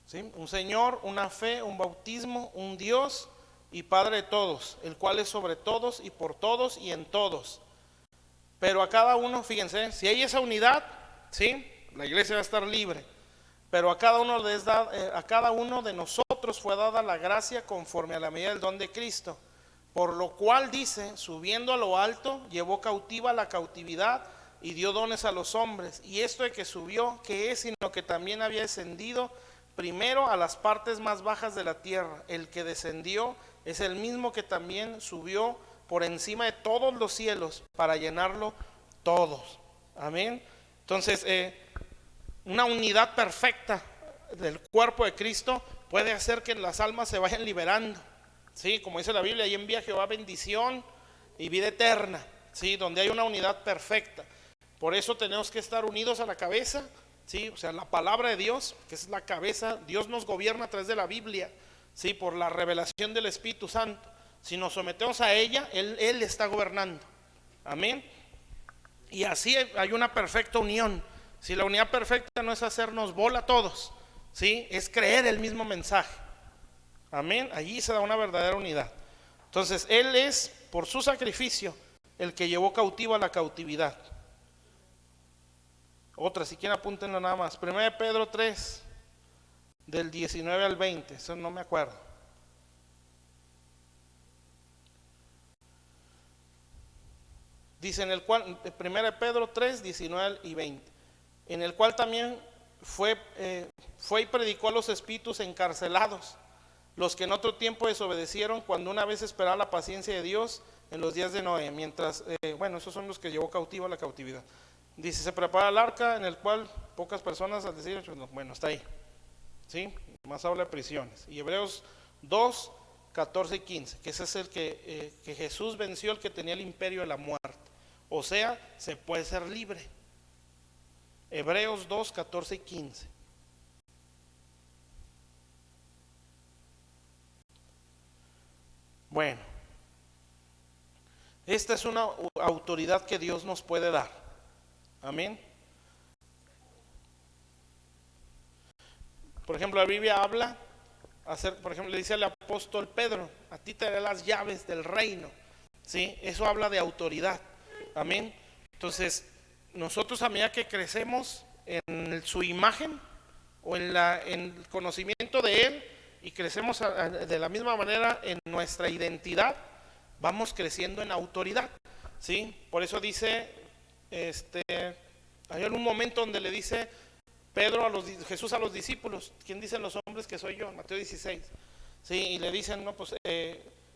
¿Sí? Un Señor, una fe, un bautismo, un Dios y Padre de todos, el cual es sobre todos y por todos y en todos. Pero a cada uno, fíjense, si hay esa unidad, ¿sí?, la iglesia va a estar libre. Pero a cada uno de nosotros fue dada la gracia conforme a la medida del don de Cristo. Por lo cual dice: subiendo a lo alto, llevó cautiva la cautividad y dio dones a los hombres. Y esto de que subió, ¿qué es? Sino que también había descendido primero a las partes más bajas de la tierra. El que descendió es el mismo que también subió por encima de todos los cielos para llenarlo todos. Amén. Entonces, una unidad perfecta del cuerpo de Cristo puede hacer que las almas se vayan liberando. Sí, como dice la Biblia, ahí envía Jehová bendición y vida eterna. Sí, donde hay una unidad perfecta. Por eso tenemos que estar unidos a la cabeza. Sí, o sea, la palabra de Dios, que es la cabeza. Dios nos gobierna a través de la Biblia, sí, por la revelación del Espíritu Santo. Si nos sometemos a ella, Él está gobernando. Amén. Y así hay una perfecta unión. Si la unidad perfecta no es hacernos bola todos, ¿sí?, es creer el mismo mensaje. Amén. Allí se da una verdadera unidad. Entonces, Él es, por su sacrificio, el que llevó cautiva la cautividad. Otra, si quieren apúntenlo nada más. 1 Pedro 3, del 19 al 20. Eso no me acuerdo. Dice en el cual, 1 Pedro 3, 19 y 20. En el cual también fue y predicó a los espíritus encarcelados, los que en otro tiempo desobedecieron, cuando una vez esperaba la paciencia de Dios en los días de Noé. Mientras, esos son los que llevó cautiva la cautividad. Dice: se prepara el arca, en el cual pocas personas, al decir, bueno, está ahí, ¿sí? Más habla de prisiones. Y Hebreos 2, 14 y 15, que ese es el que Jesús venció, el que tenía el imperio de la muerte. O sea, se puede ser libre. Hebreos 2, 14 y 15. Bueno, esta es una autoridad que Dios nos puede dar. Amén. Por ejemplo, la Biblia habla, por ejemplo, le dice al apóstol Pedro: a ti te daré las llaves del reino. ¿Sí? Eso habla de autoridad. Amén. Entonces, nosotros a medida que crecemos en su imagen o en el conocimiento de Él, y crecemos de la misma manera en nuestra identidad, vamos creciendo en autoridad. ¿Sí? Por eso dice, hay un momento donde le dice Jesús a los discípulos: ¿quién dicen los hombres que soy yo? Mateo 16. ¿Sí? Y le dicen, no, pues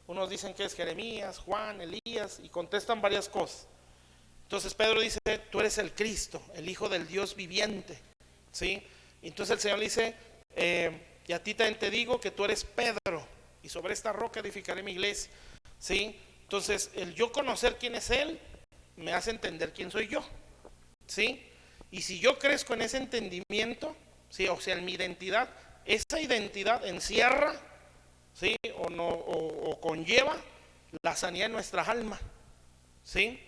unos dicen que es Jeremías, Juan, Elías, y contestan varias cosas. Entonces Pedro dice: tú eres el Cristo, el Hijo del Dios viviente. ¿Sí? Entonces el Señor le dice: y a ti también te digo que tú eres Pedro, y sobre esta roca edificaré mi iglesia. ¿Sí? Entonces, el yo conocer quién es Él me hace entender quién soy yo. ¿Sí? Y si yo crezco en ese entendimiento, ¿sí?, o sea, en mi identidad, esa identidad encierra, ¿sí?, o conlleva la sanidad de nuestra alma. ¿Sí?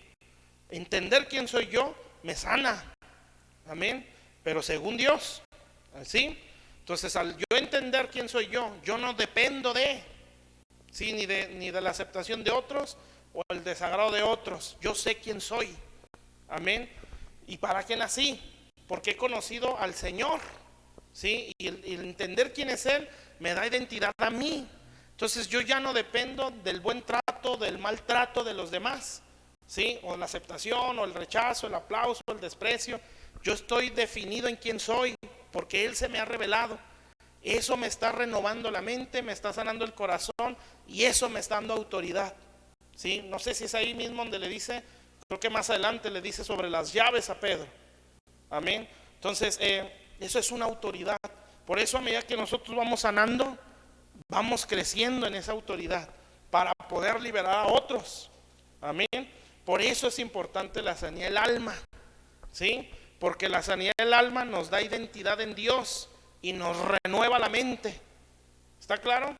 Entender quién soy yo me sana. Amén. Pero según Dios. ¿Sí? Entonces, al yo entender quién soy yo no dependo ¿sí?, ni de la aceptación de otros o el desagrado de otros. Yo sé quién soy. Amén. ¿Y para qué nací? Porque he conocido al Señor. ¿Sí? Y el entender quién es Él me da identidad a mí. Entonces yo ya no dependo del buen trato, del maltrato de los demás. ¿Sí? O la aceptación, o el rechazo, el aplauso, el desprecio. Yo estoy definido en quién soy, porque Él se me ha revelado. Eso me está renovando la mente, me está sanando el corazón, y eso me está dando autoridad. ¿Sí? No sé si es ahí mismo donde le dice, creo que más adelante le dice sobre las llaves a Pedro. Amén. Entonces, eso es una autoridad. Por eso, a medida que nosotros vamos sanando, vamos creciendo en esa autoridad para poder liberar a otros. Amén. Por eso es importante la sanidad del alma. ¿sí? Porque la sanidad del alma nos da identidad en Dios y nos renueva la mente. ¿Está claro?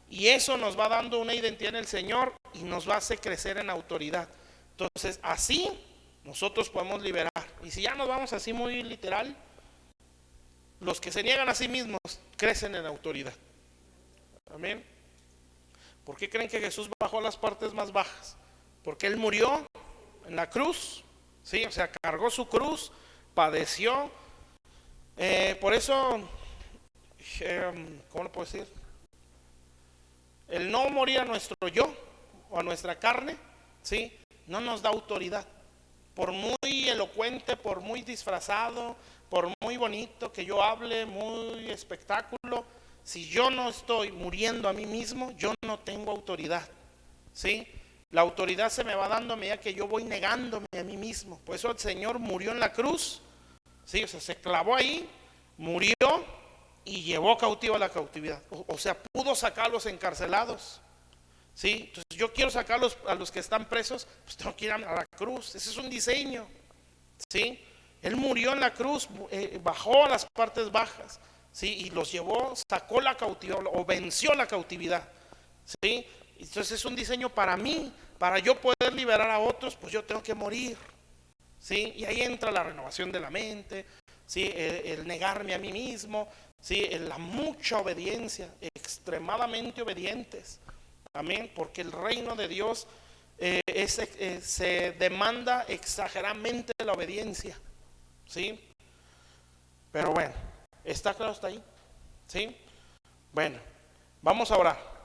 Y eso nos va dando una identidad en el Señor y nos va a hacer crecer en autoridad. Entonces, así nosotros podemos liberar. Y si ya nos vamos así muy literal, los que se niegan a sí mismos crecen en autoridad. Amén. ¿Por qué creen que Jesús bajó a las partes más bajas? Porque Él murió en la cruz, ¿sí? O sea, cargó su cruz, padeció. Por eso, ¿cómo lo puedo decir? El no morir a nuestro yo o a nuestra carne, ¿sí? No nos da autoridad. Por muy elocuente, por muy disfrazado, por muy bonito que yo hable, muy espectáculo, si yo no estoy muriendo a mí mismo, yo no tengo autoridad, ¿sí? La autoridad se me va dando a medida que yo voy negándome a mí mismo. Por eso el Señor murió en la cruz, ¿sí? O sea, se clavó ahí, murió y llevó cautivo a la cautividad. O sea, pudo sacar a los encarcelados, ¿sí? Entonces yo quiero sacarlos a los que están presos, pues tengo que ir a la cruz. Ese es un diseño, ¿sí? Él murió en la cruz, bajó a las partes bajas, ¿sí? Y los llevó, sacó la cautividad o venció la cautividad, ¿sí? Entonces es un diseño para mí. Para yo poder liberar a otros, pues yo tengo que morir, ¿sí? Y ahí entra la renovación de la mente, ¿sí? El negarme a mí mismo, ¿sí? La mucha obediencia, extremadamente obedientes. Amén, porque el reino de Dios se demanda exageradamente la obediencia, ¿sí? Pero bueno, ¿está claro hasta ahí? ¿Sí? Bueno, vamos a orar.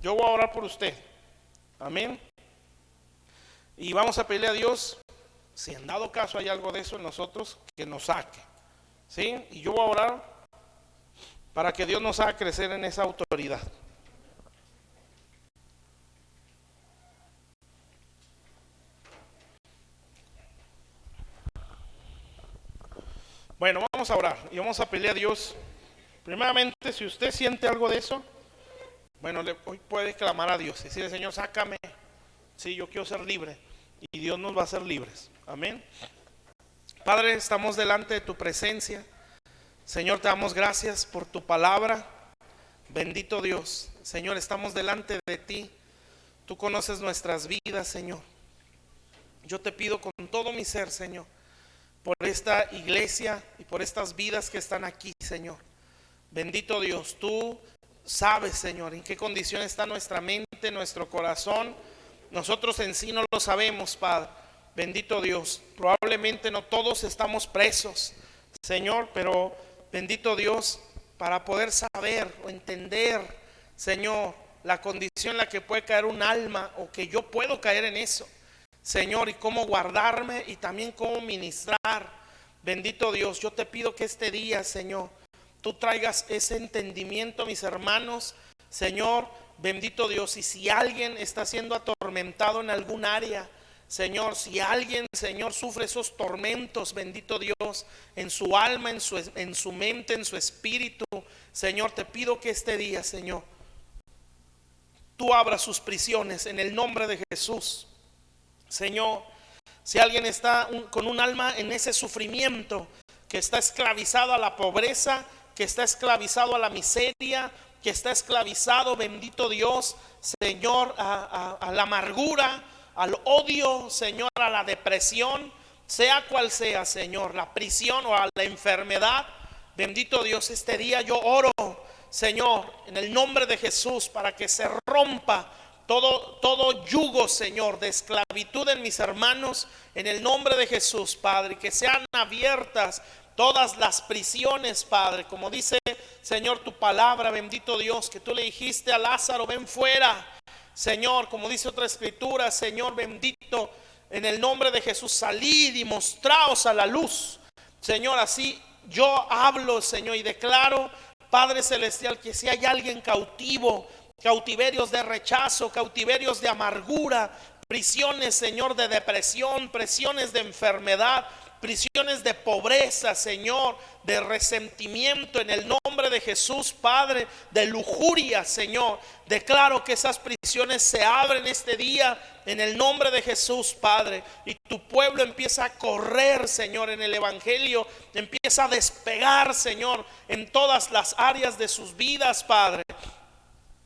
Yo voy a orar por usted. Amén. Y vamos a pedirle a Dios, si en dado caso hay algo de eso en nosotros, que nos saque, ¿sí? Y yo voy a orar para que Dios nos haga crecer en esa autoridad. Bueno, vamos a orar y vamos a pedirle a Dios. Primeramente, si usted siente algo de eso, bueno, hoy puede clamar a Dios y decirle: Señor, sácame. Sí, yo quiero ser libre. Y Dios nos va a hacer libres. Amén. Padre, estamos delante de tu presencia. Señor, te damos gracias por tu palabra. Bendito Dios. Señor, estamos delante de ti. Tú conoces nuestras vidas, Señor. Yo te pido con todo mi ser, Señor, por esta iglesia y por estas vidas que están aquí, Señor. Bendito Dios, tú sabes, Señor, en qué condición está nuestra mente, nuestro corazón. Nosotros en sí no lo sabemos, Padre. Bendito Dios, probablemente no todos estamos presos, Señor, pero bendito Dios, para poder saber o entender, Señor, la condición en la que puede caer un alma o que yo puedo caer en eso, Señor, y cómo guardarme y también cómo ministrar. Bendito Dios, yo te pido que este día, Señor, tú traigas ese entendimiento a mis hermanos, Señor, bendito Dios. Y si alguien está siendo atormentado en algún área, Señor, si alguien, Señor, sufre esos tormentos, bendito Dios, en su alma, en su mente, en su espíritu, Señor, te pido que este día, Señor, tú abras sus prisiones en el nombre de Jesús. Señor, si alguien está con un alma en ese sufrimiento, que está esclavizado a la pobreza, que está esclavizado a la miseria, que está esclavizado, bendito Dios, Señor, a la amargura, al odio, Señor, a la depresión, sea cual sea, Señor, la prisión o a la enfermedad, bendito Dios, este día yo oro, Señor, en el nombre de Jesús, para que se rompa todo yugo, Señor, de esclavitud en mis hermanos, en el nombre de Jesús, Padre, que sean abiertas todas las prisiones, Padre, como dice, Señor, tu palabra, bendito Dios, que tú le dijiste a Lázaro: ven fuera, Señor, como dice otra escritura, Señor, bendito, en el nombre de Jesús, salid y mostraos a la luz, Señor. Así yo hablo, Señor, y declaro, Padre celestial, que si hay alguien cautivo, cautiverios de rechazo, cautiverios de amargura, prisiones, Señor, de depresión, prisiones de enfermedad, prisiones de pobreza, Señor, de resentimiento en el nombre de Jesús, Padre, de lujuria, Señor. Declaro que esas prisiones se abren este día en el nombre de Jesús, Padre, y tu pueblo empieza a correr, Señor, en el evangelio, empieza a despegar, Señor, en todas las áreas de sus vidas, Padre.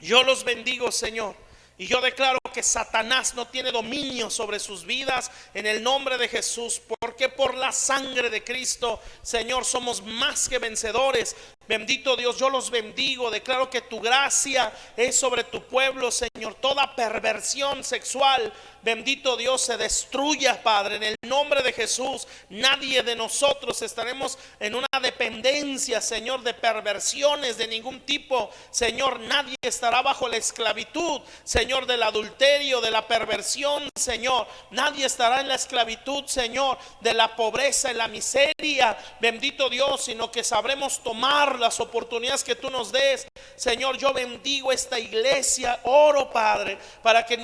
Yo los bendigo, Señor, y yo declaro que Satanás no tiene dominio sobre sus vidas en el nombre de Jesús, porque por la sangre de Cristo, Señor, somos más que vencedores. Bendito Dios, yo los bendigo, declaro que tu gracia es sobre tu pueblo, Señor. Toda perversión sexual, bendito Dios, se destruya, Padre, en el nombre de Jesús. Nadie de nosotros estaremos en una dependencia, Señor, de perversiones de ningún tipo, Señor. Nadie estará bajo la esclavitud, Señor, del adulterio, de la perversión, Señor. Nadie estará en la esclavitud, Señor, de la pobreza y la miseria, bendito Dios, sino que sabremos tomar las oportunidades que tú nos des, Señor. Yo bendigo esta iglesia, oro, Padre, para que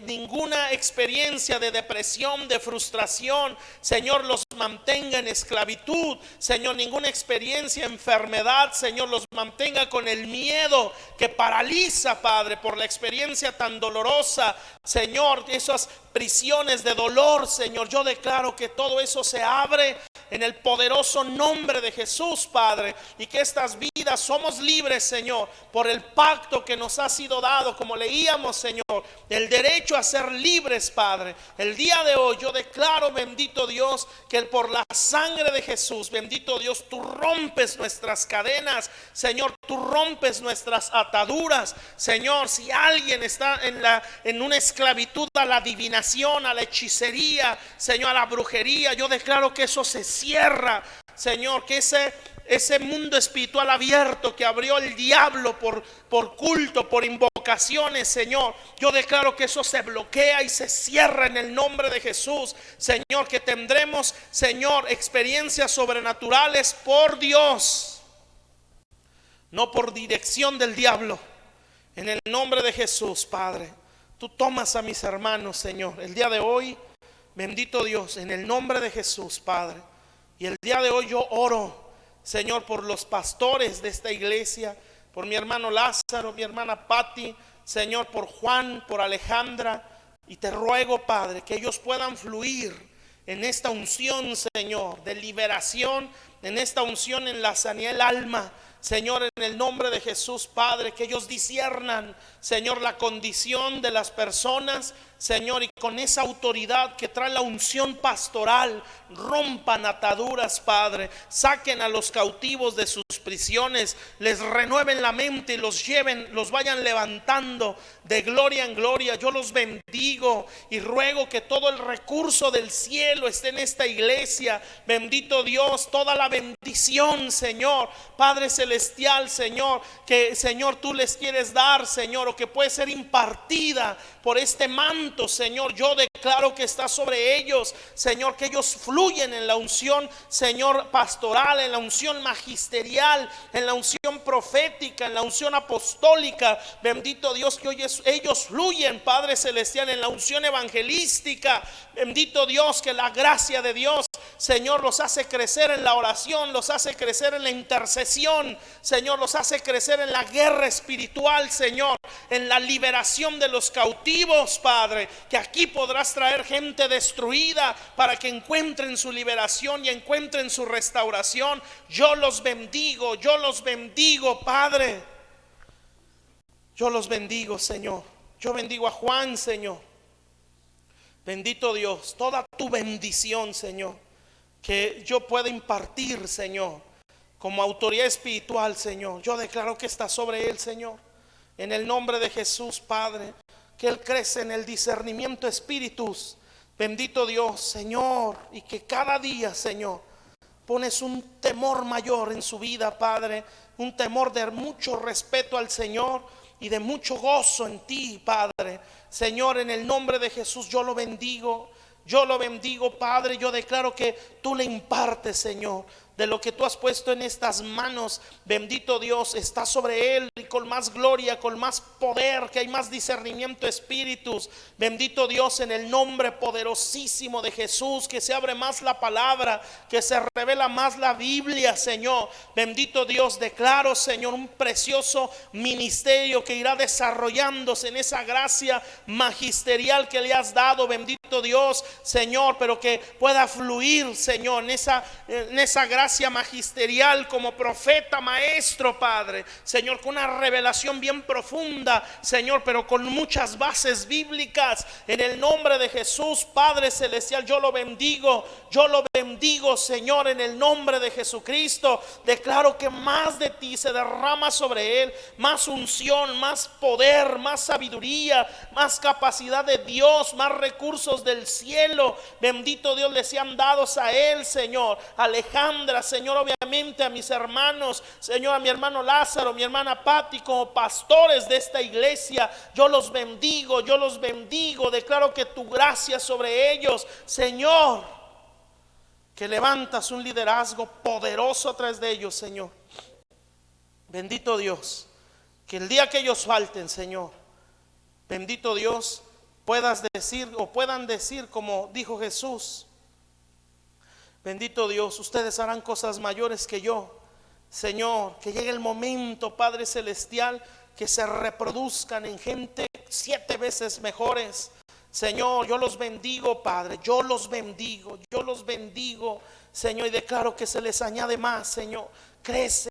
ninguna experiencia de depresión, de frustración, Señor, los mantenga en esclavitud, Señor. Ninguna experiencia de enfermedad, Señor, los mantenga con el miedo que paraliza, Padre, por la experiencia tan dolorosa, Señor. Esas prisiones de dolor, Señor, yo declaro que todo eso se abre en el poderoso nombre de Jesús, Padre, y que estas vidas somos libres, Señor, por el pacto que nos ha sido dado, como leíamos, Señor, el derecho a ser libres, Padre. El día de hoy yo declaro, bendito Dios, que por la sangre de Jesús, bendito Dios, tú rompes nuestras cadenas, Señor, tú rompes nuestras ataduras, Señor. Si alguien está en una esclavitud a la adivinación, a la hechicería, Señor, a la brujería, yo declaro que eso se cierra, Señor, que ese mundo espiritual abierto que abrió el diablo por culto, por invocaciones, Señor, yo declaro que eso se bloquea y se cierra en el nombre de Jesús, Señor. Que tendremos, Señor, experiencias sobrenaturales por Dios, no por dirección del diablo, en el nombre de Jesús, Padre. Tú tomas a mis hermanos, Señor, el día de hoy, bendito Dios, en el nombre de Jesús, Padre. Y el día de hoy yo oro, Señor, por los pastores de esta iglesia, por mi hermano Lázaro, mi hermana Patti, Señor, por Juan, por Alejandra. Y te ruego, Padre, que ellos puedan fluir en esta unción, Señor, de liberación, en esta unción en la sanidad del alma, Señor, en el nombre de Jesús, Padre. Que ellos disciernan, Señor, la condición de las personas, Señor, y con esa autoridad que trae la unción pastoral, rompan ataduras, Padre. Saquen a los cautivos de sus prisiones, les renueven la mente y los lleven, los vayan levantando de gloria en gloria. Yo los bendigo y ruego que todo el recurso del cielo esté en esta iglesia, bendito Dios. Toda la bendición, Señor, Padre celestial, Señor, que, Señor, tú les quieres dar, Señor, o que puede ser impartida por este manto, Señor, yo declaro que está sobre ellos, Señor. Que ellos fluyen en la unción, Señor, pastoral, en la unción magisterial, en la unción profética, en la unción apostólica, bendito Dios. Que hoy ellos fluyen, Padre celestial, en la unción evangelística, bendito Dios. Que la gracia de Dios, Señor, los hace crecer en la oración, los hace crecer en la intercesión, Señor, los hace crecer en la guerra espiritual, Señor, en la liberación de los cautivos, Padre. Que aquí podrás traer gente destruida para que encuentren su liberación y encuentren su restauración. Yo los bendigo, Padre. Yo los bendigo, Señor. Yo bendigo a Juan, Señor. Bendito Dios, toda tu bendición, Señor, que yo pueda impartir, Señor, como autoridad espiritual, Señor. Yo declaro que está sobre él, Señor, en el nombre de Jesús, Padre. Que él crece en el discernimiento de espíritus, bendito Dios, Señor. Y que cada día, Señor, pones un temor mayor en su vida, Padre. Un temor de mucho respeto al Señor y de mucho gozo en ti, Padre. Señor, en el nombre de Jesús yo lo bendigo, Padre. Yo declaro que tú le impartes, Señor, de lo que tú has puesto en estas manos, bendito Dios, está sobre él, y con más gloria, con más poder, que hay más discernimiento de espíritus. Bendito Dios, en el nombre poderosísimo de Jesús, que se abre más la palabra, que se revela más la Biblia, Señor. Bendito Dios, declaro, Señor, un precioso ministerio que irá desarrollándose en esa gracia magisterial que le has dado, bendito Dios, Señor, pero que pueda fluir, Señor, en esa gracia magisterial como profeta, maestro, Padre, Señor, con una revelación bien profunda, Señor, pero con muchas bases bíblicas. En el nombre de Jesús, Padre celestial, yo lo bendigo, Señor, en el nombre de Jesucristo. Declaro que más de ti se derrama sobre él, más unción, más poder, más sabiduría, más capacidad de Dios, más recursos del cielo, bendito Dios, le sean dados a él, Señor. Alejandra, Señor, obviamente a mis hermanos, Señor, a mi hermano Lázaro, mi hermana Patti, como pastores de esta iglesia, yo los bendigo, declaro que tu gracia sobre ellos, Señor, que levantas un liderazgo poderoso a través de ellos, Señor. Bendito Dios, que el día que ellos falten, Señor, bendito Dios, puedan decir como dijo Jesús: bendito Dios, ustedes harán cosas mayores que yo. Señor, que llegue el momento, Padre celestial, que se reproduzcan en gente 7 veces mejores. Señor, yo los bendigo, Padre, yo los bendigo, Señor, y declaro que se les añade más, Señor. Crece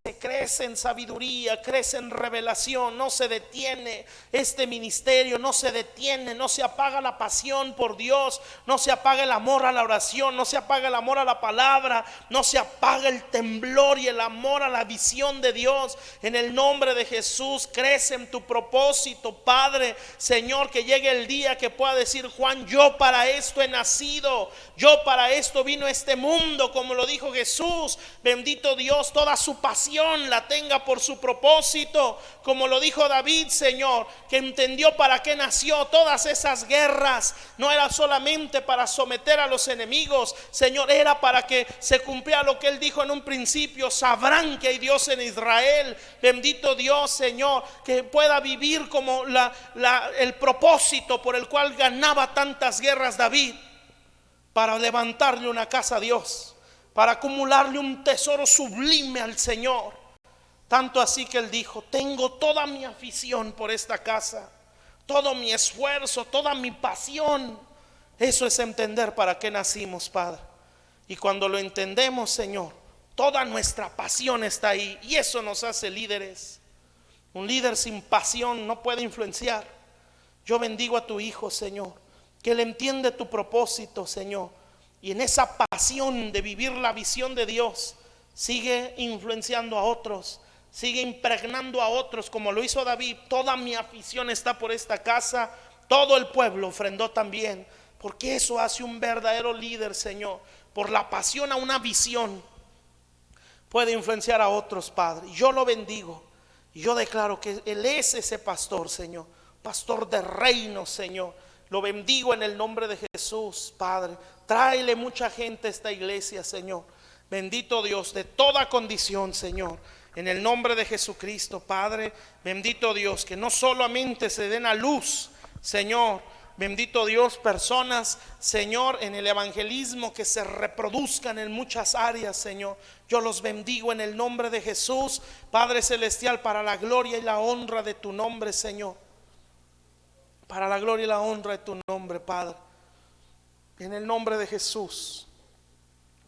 en sabiduría, crece en revelación, no se detiene este ministerio, no se detiene, no se apaga la pasión por Dios, no se apaga el amor a la oración, no se apaga el amor a la palabra, no se apaga el temblor y el amor a la visión de Dios. En el nombre de Jesús, crece en tu propósito, Padre, Señor, que llegue el día que pueda decir Juan: yo para esto he nacido, yo para esto vino a este mundo, como lo dijo Jesús. Bendito Dios, toda su pasión la tenga por su propósito, como lo dijo David, Señor, que entendió para qué nació. Todas esas guerras no era solamente para someter a los enemigos, Señor, era para que se cumpliera lo que él dijo en un principio: sabrán que hay Dios en Israel. Bendito Dios, Señor, que pueda vivir como el propósito por el cual ganaba tantas guerras David, para levantarle una casa a Dios, para acumularle un tesoro sublime al Señor. Tanto así que él dijo: tengo toda mi afición por esta casa, todo mi esfuerzo, toda mi pasión. Eso es entender para qué nacimos, Padre. Y cuando lo entendemos, Señor, toda nuestra pasión está ahí, y eso nos hace líderes. Un líder sin pasión no puede influenciar. Yo bendigo a tu hijo, Señor, que él entiende tu propósito, Señor, y en esa pasión de vivir la visión de Dios sigue influenciando a otros, sigue impregnando a otros, como lo hizo David. Toda mi afición está por esta casa. Todo el pueblo ofrendó también, porque eso hace un verdadero líder, Señor. Por la pasión a una visión puede influenciar a otros, Padre. Y yo lo bendigo, y yo declaro que él es ese pastor, Señor, pastor de reino, Señor. Lo bendigo en el nombre de Jesús, Padre. Tráele mucha gente a esta iglesia, Señor. Bendito Dios, de toda condición, Señor, en el nombre de Jesucristo, Padre. Bendito Dios, que no solamente se den a luz, Señor, bendito Dios, personas, Señor, en el evangelismo, que se reproduzcan en muchas áreas, Señor. Yo los bendigo en el nombre de Jesús, Padre celestial, para la gloria y la honra de tu nombre, Señor. Para la gloria y la honra de tu nombre, Padre. En el nombre de Jesús.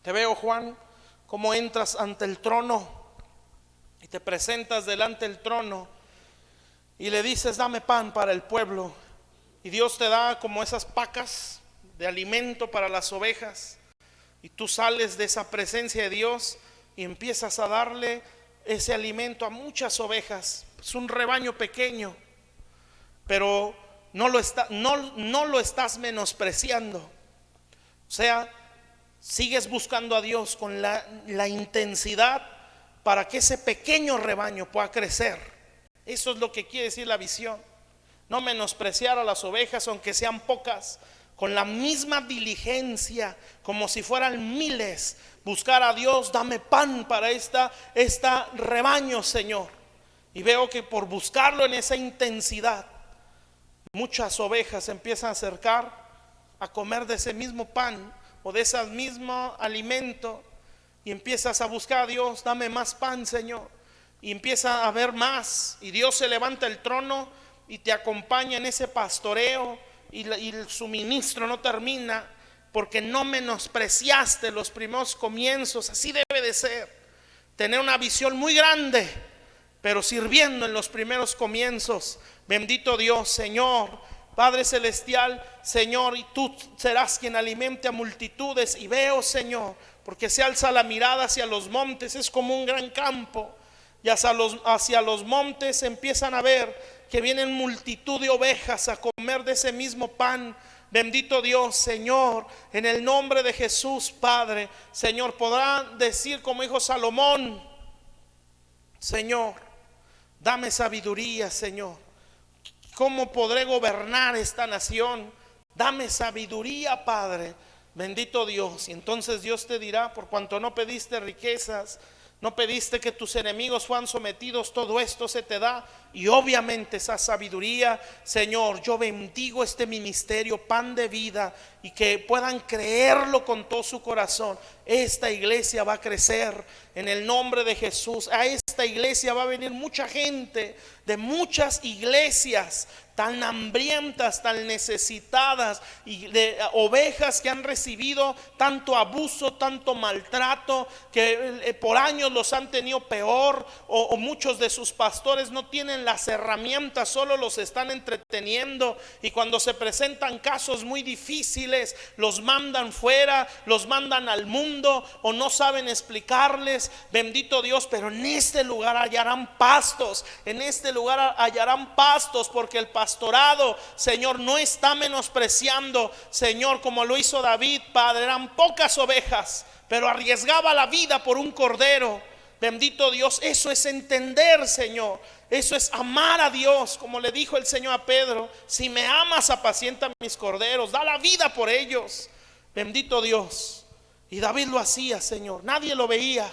Te veo, Juan, cómo entras ante el trono y te presentas delante del trono y le dices: dame pan para el pueblo. Y Dios te da como esas pacas de alimento para las ovejas, y tú sales de esa presencia de Dios y empiezas a darle ese alimento a muchas ovejas. Es un rebaño pequeño, pero no lo estás menospreciando. O sea, sigues buscando a Dios con la intensidad para que ese pequeño rebaño pueda crecer. Eso es lo que quiere decir la visión. No menospreciar a las ovejas, aunque sean pocas, con la misma diligencia, como si fueran miles, buscar a Dios, dame pan para esta rebaño, Señor. Y veo que por buscarlo en esa intensidad, muchas ovejas se empiezan a acercar a comer de ese mismo pan o de ese mismo alimento, y empiezas a buscar a Dios, dame más pan, Señor, y empieza a haber más, y Dios se levanta el trono y te acompaña en ese pastoreo, y el suministro no termina porque no menospreciaste los primeros comienzos. Así debe de ser, tener una visión muy grande, pero sirviendo en los primeros comienzos. Bendito Dios, Señor, Padre celestial, Señor, y tú serás quien alimente a multitudes. Y veo, Señor, porque se alza la mirada hacia los montes, es como un gran campo, y hacia los montes empiezan a ver que vienen multitud de ovejas a comer de ese mismo pan. Bendito Dios, Señor, en el nombre de Jesús, Padre, Señor, podrán decir como dijo Salomón: Señor, dame sabiduría, Señor. ¿Cómo podré gobernar esta nación? Dame sabiduría, Padre. Bendito Dios. Y entonces Dios te dirá: por cuanto no pediste riquezas, no pediste que tus enemigos fueran sometidos, todo esto se te da. Y obviamente esa sabiduría, Señor, yo bendigo este ministerio Pan de Vida, y que puedan creerlo con todo su corazón. Esta iglesia va a crecer en el nombre de Jesús. A esta iglesia va a venir mucha gente de muchas iglesias tan hambrientas, tan necesitadas, y de ovejas que han recibido tanto abuso, tanto maltrato, que por años los han tenido peor, o muchos de sus pastores no tienen las herramientas, solo los están entreteniendo, y cuando se presentan casos muy difíciles, los mandan fuera, los mandan al mundo, o no saben explicarles. Bendito Dios, pero en este lugar hallarán pastos, en este lugar hallarán pastos, porque el pastorado, Señor, no está menospreciando, Señor, como lo hizo David, Padre. Eran pocas ovejas, pero arriesgaba la vida por un cordero. Bendito Dios, eso es entender, Señor. Eso es amar a Dios, como le dijo el Señor a Pedro: si me amas, apacienta mis corderos, da la vida por ellos. Bendito Dios. Y David lo hacía, Señor, nadie lo veía.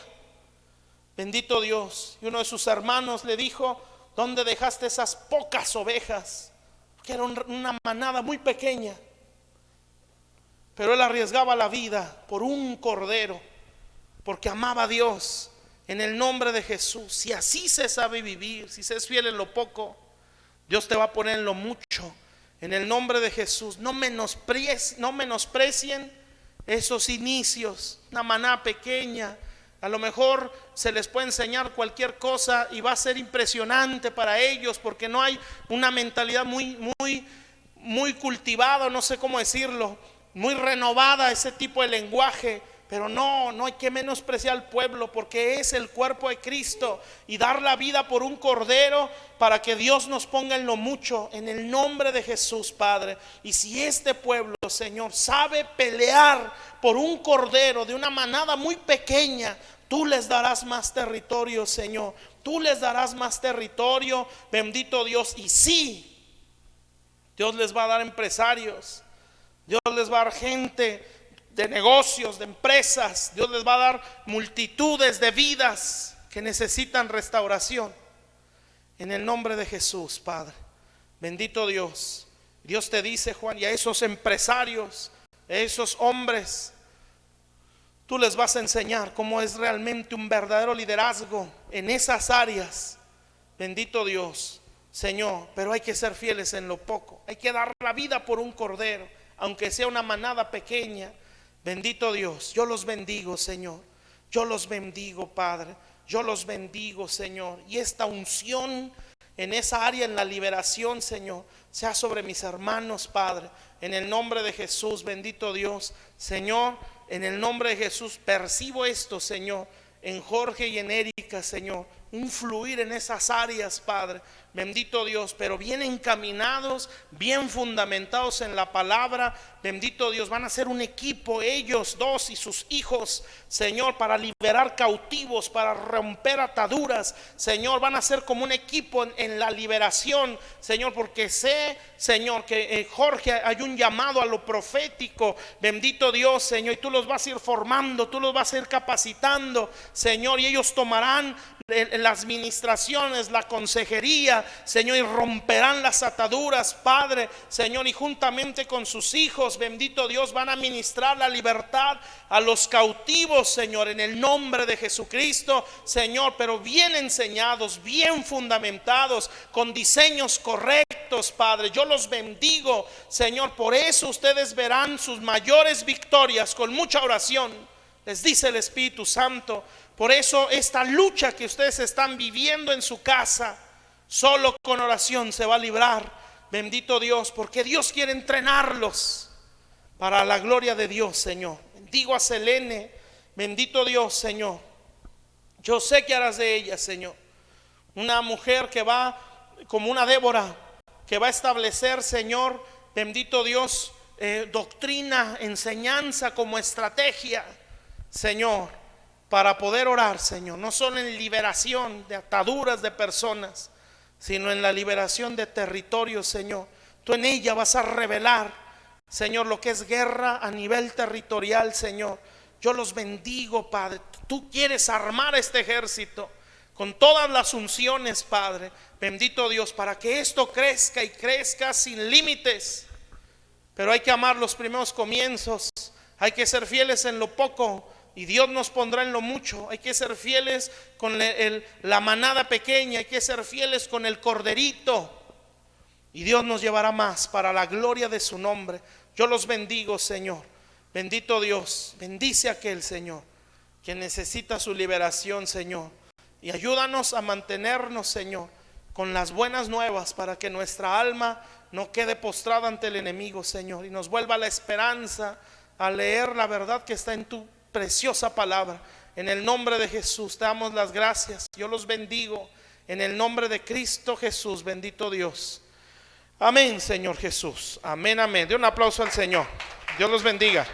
Bendito Dios. Y uno de sus hermanos le dijo: ¿dónde dejaste esas pocas ovejas? Que era una manada muy pequeña, pero él arriesgaba la vida por un cordero, porque amaba a Dios. En el nombre de Jesús, si así se sabe vivir, si se es fiel en lo poco, Dios te va a poner en lo mucho. En el nombre de Jesús, no menosprecien esos inicios. Una maná pequeña, a lo mejor se les puede enseñar cualquier cosa y va a ser impresionante para ellos, porque no hay una mentalidad muy cultivada, no sé cómo decirlo, muy renovada, ese tipo de lenguaje. Pero no hay que menospreciar al pueblo, porque es el cuerpo de Cristo, y dar la vida por un cordero para que Dios nos ponga en lo mucho, en el nombre de Jesús, Padre. Y si este pueblo, Señor, sabe pelear por un cordero de una manada muy pequeña, tú les darás más territorio, Señor. Tú les darás más territorio, bendito Dios. Y sí, Dios les va a dar empresarios, Dios les va a dar gente de negocios, de empresas. Dios les va a dar multitudes de vidas que necesitan restauración. En el nombre de Jesús, Padre. Bendito Dios. Dios te dice, Juan, y a esos empresarios, a esos hombres, tú les vas a enseñar cómo es realmente un verdadero liderazgo en esas áreas. Bendito Dios, Señor. Pero hay que ser fieles en lo poco. Hay que dar la vida por un cordero, aunque sea una manada pequeña. Bendito Dios, yo los bendigo, Señor. Yo los bendigo, Padre. Yo los bendigo, Señor. Y esta unción en esa área, en la liberación, Señor, sea sobre mis hermanos, Padre. En el nombre de Jesús, bendito Dios, Señor. En el nombre de Jesús percibo esto, Señor, en Jorge y en Erika, Señor. un fluir en esas áreas, Padre. Bendito Dios, pero bien encaminados, bien fundamentados en la palabra. Bendito Dios, van a ser un equipo, ellos dos y sus hijos, Señor, para liberar cautivos, para romper ataduras. Señor, van a ser como un equipo en la liberación, Señor, porque sé, Señor, que Jorge, hay un llamado a lo profético. Bendito Dios, Señor, y tú los vas a ir formando, tú los vas a ir capacitando, Señor, y ellos tomarán las ministraciones, la consejería, Señor, y romperán las ataduras, Padre, Señor, y juntamente con sus hijos, bendito Dios, van a ministrar la libertad a los cautivos, Señor, en el nombre de Jesucristo, Señor, pero bien enseñados, bien fundamentados, con diseños correctos, Padre. Yo los bendigo, Señor, por eso ustedes verán sus mayores victorias con mucha oración, les dice el Espíritu Santo. Por eso esta lucha que ustedes están viviendo en su casa, solo con oración se va a librar. Bendito Dios, porque Dios quiere entrenarlos para la gloria de Dios, Señor. Bendigo a Selene, bendito Dios, Señor. Yo sé que harás de ella, Señor, una mujer que va como una Débora, que va a establecer, Señor, bendito Dios, doctrina, enseñanza como estrategia, Señor, para poder orar, Señor, no solo en liberación de ataduras de personas, sino en la liberación de territorios, Señor. Tú en ella vas a revelar, Señor, lo que es guerra a nivel territorial, Señor. Yo los bendigo, Padre. Tú quieres armar este ejército con todas las unciones, Padre. Bendito Dios, para que esto crezca y crezca sin límites. Pero hay que amar los primeros comienzos. Hay que ser fieles en lo poco y Dios nos pondrá en lo mucho. Hay que ser fieles con la manada pequeña. Hay que ser fieles con el corderito, y Dios nos llevará más para la gloria de su nombre. Yo los bendigo, Señor. Bendito Dios. Bendice a aquel, Señor, que necesita su liberación, Señor, y ayúdanos a mantenernos, Señor, con las buenas nuevas, para que nuestra alma no quede postrada ante el enemigo, Señor, y nos vuelva la esperanza a leer la verdad que está en tu preciosa palabra. En el nombre de Jesús te damos las gracias. Yo los bendigo en el nombre de Cristo Jesús. Bendito Dios. Amén, Señor Jesús. Amén, amén. De un aplauso al Señor. Dios los bendiga.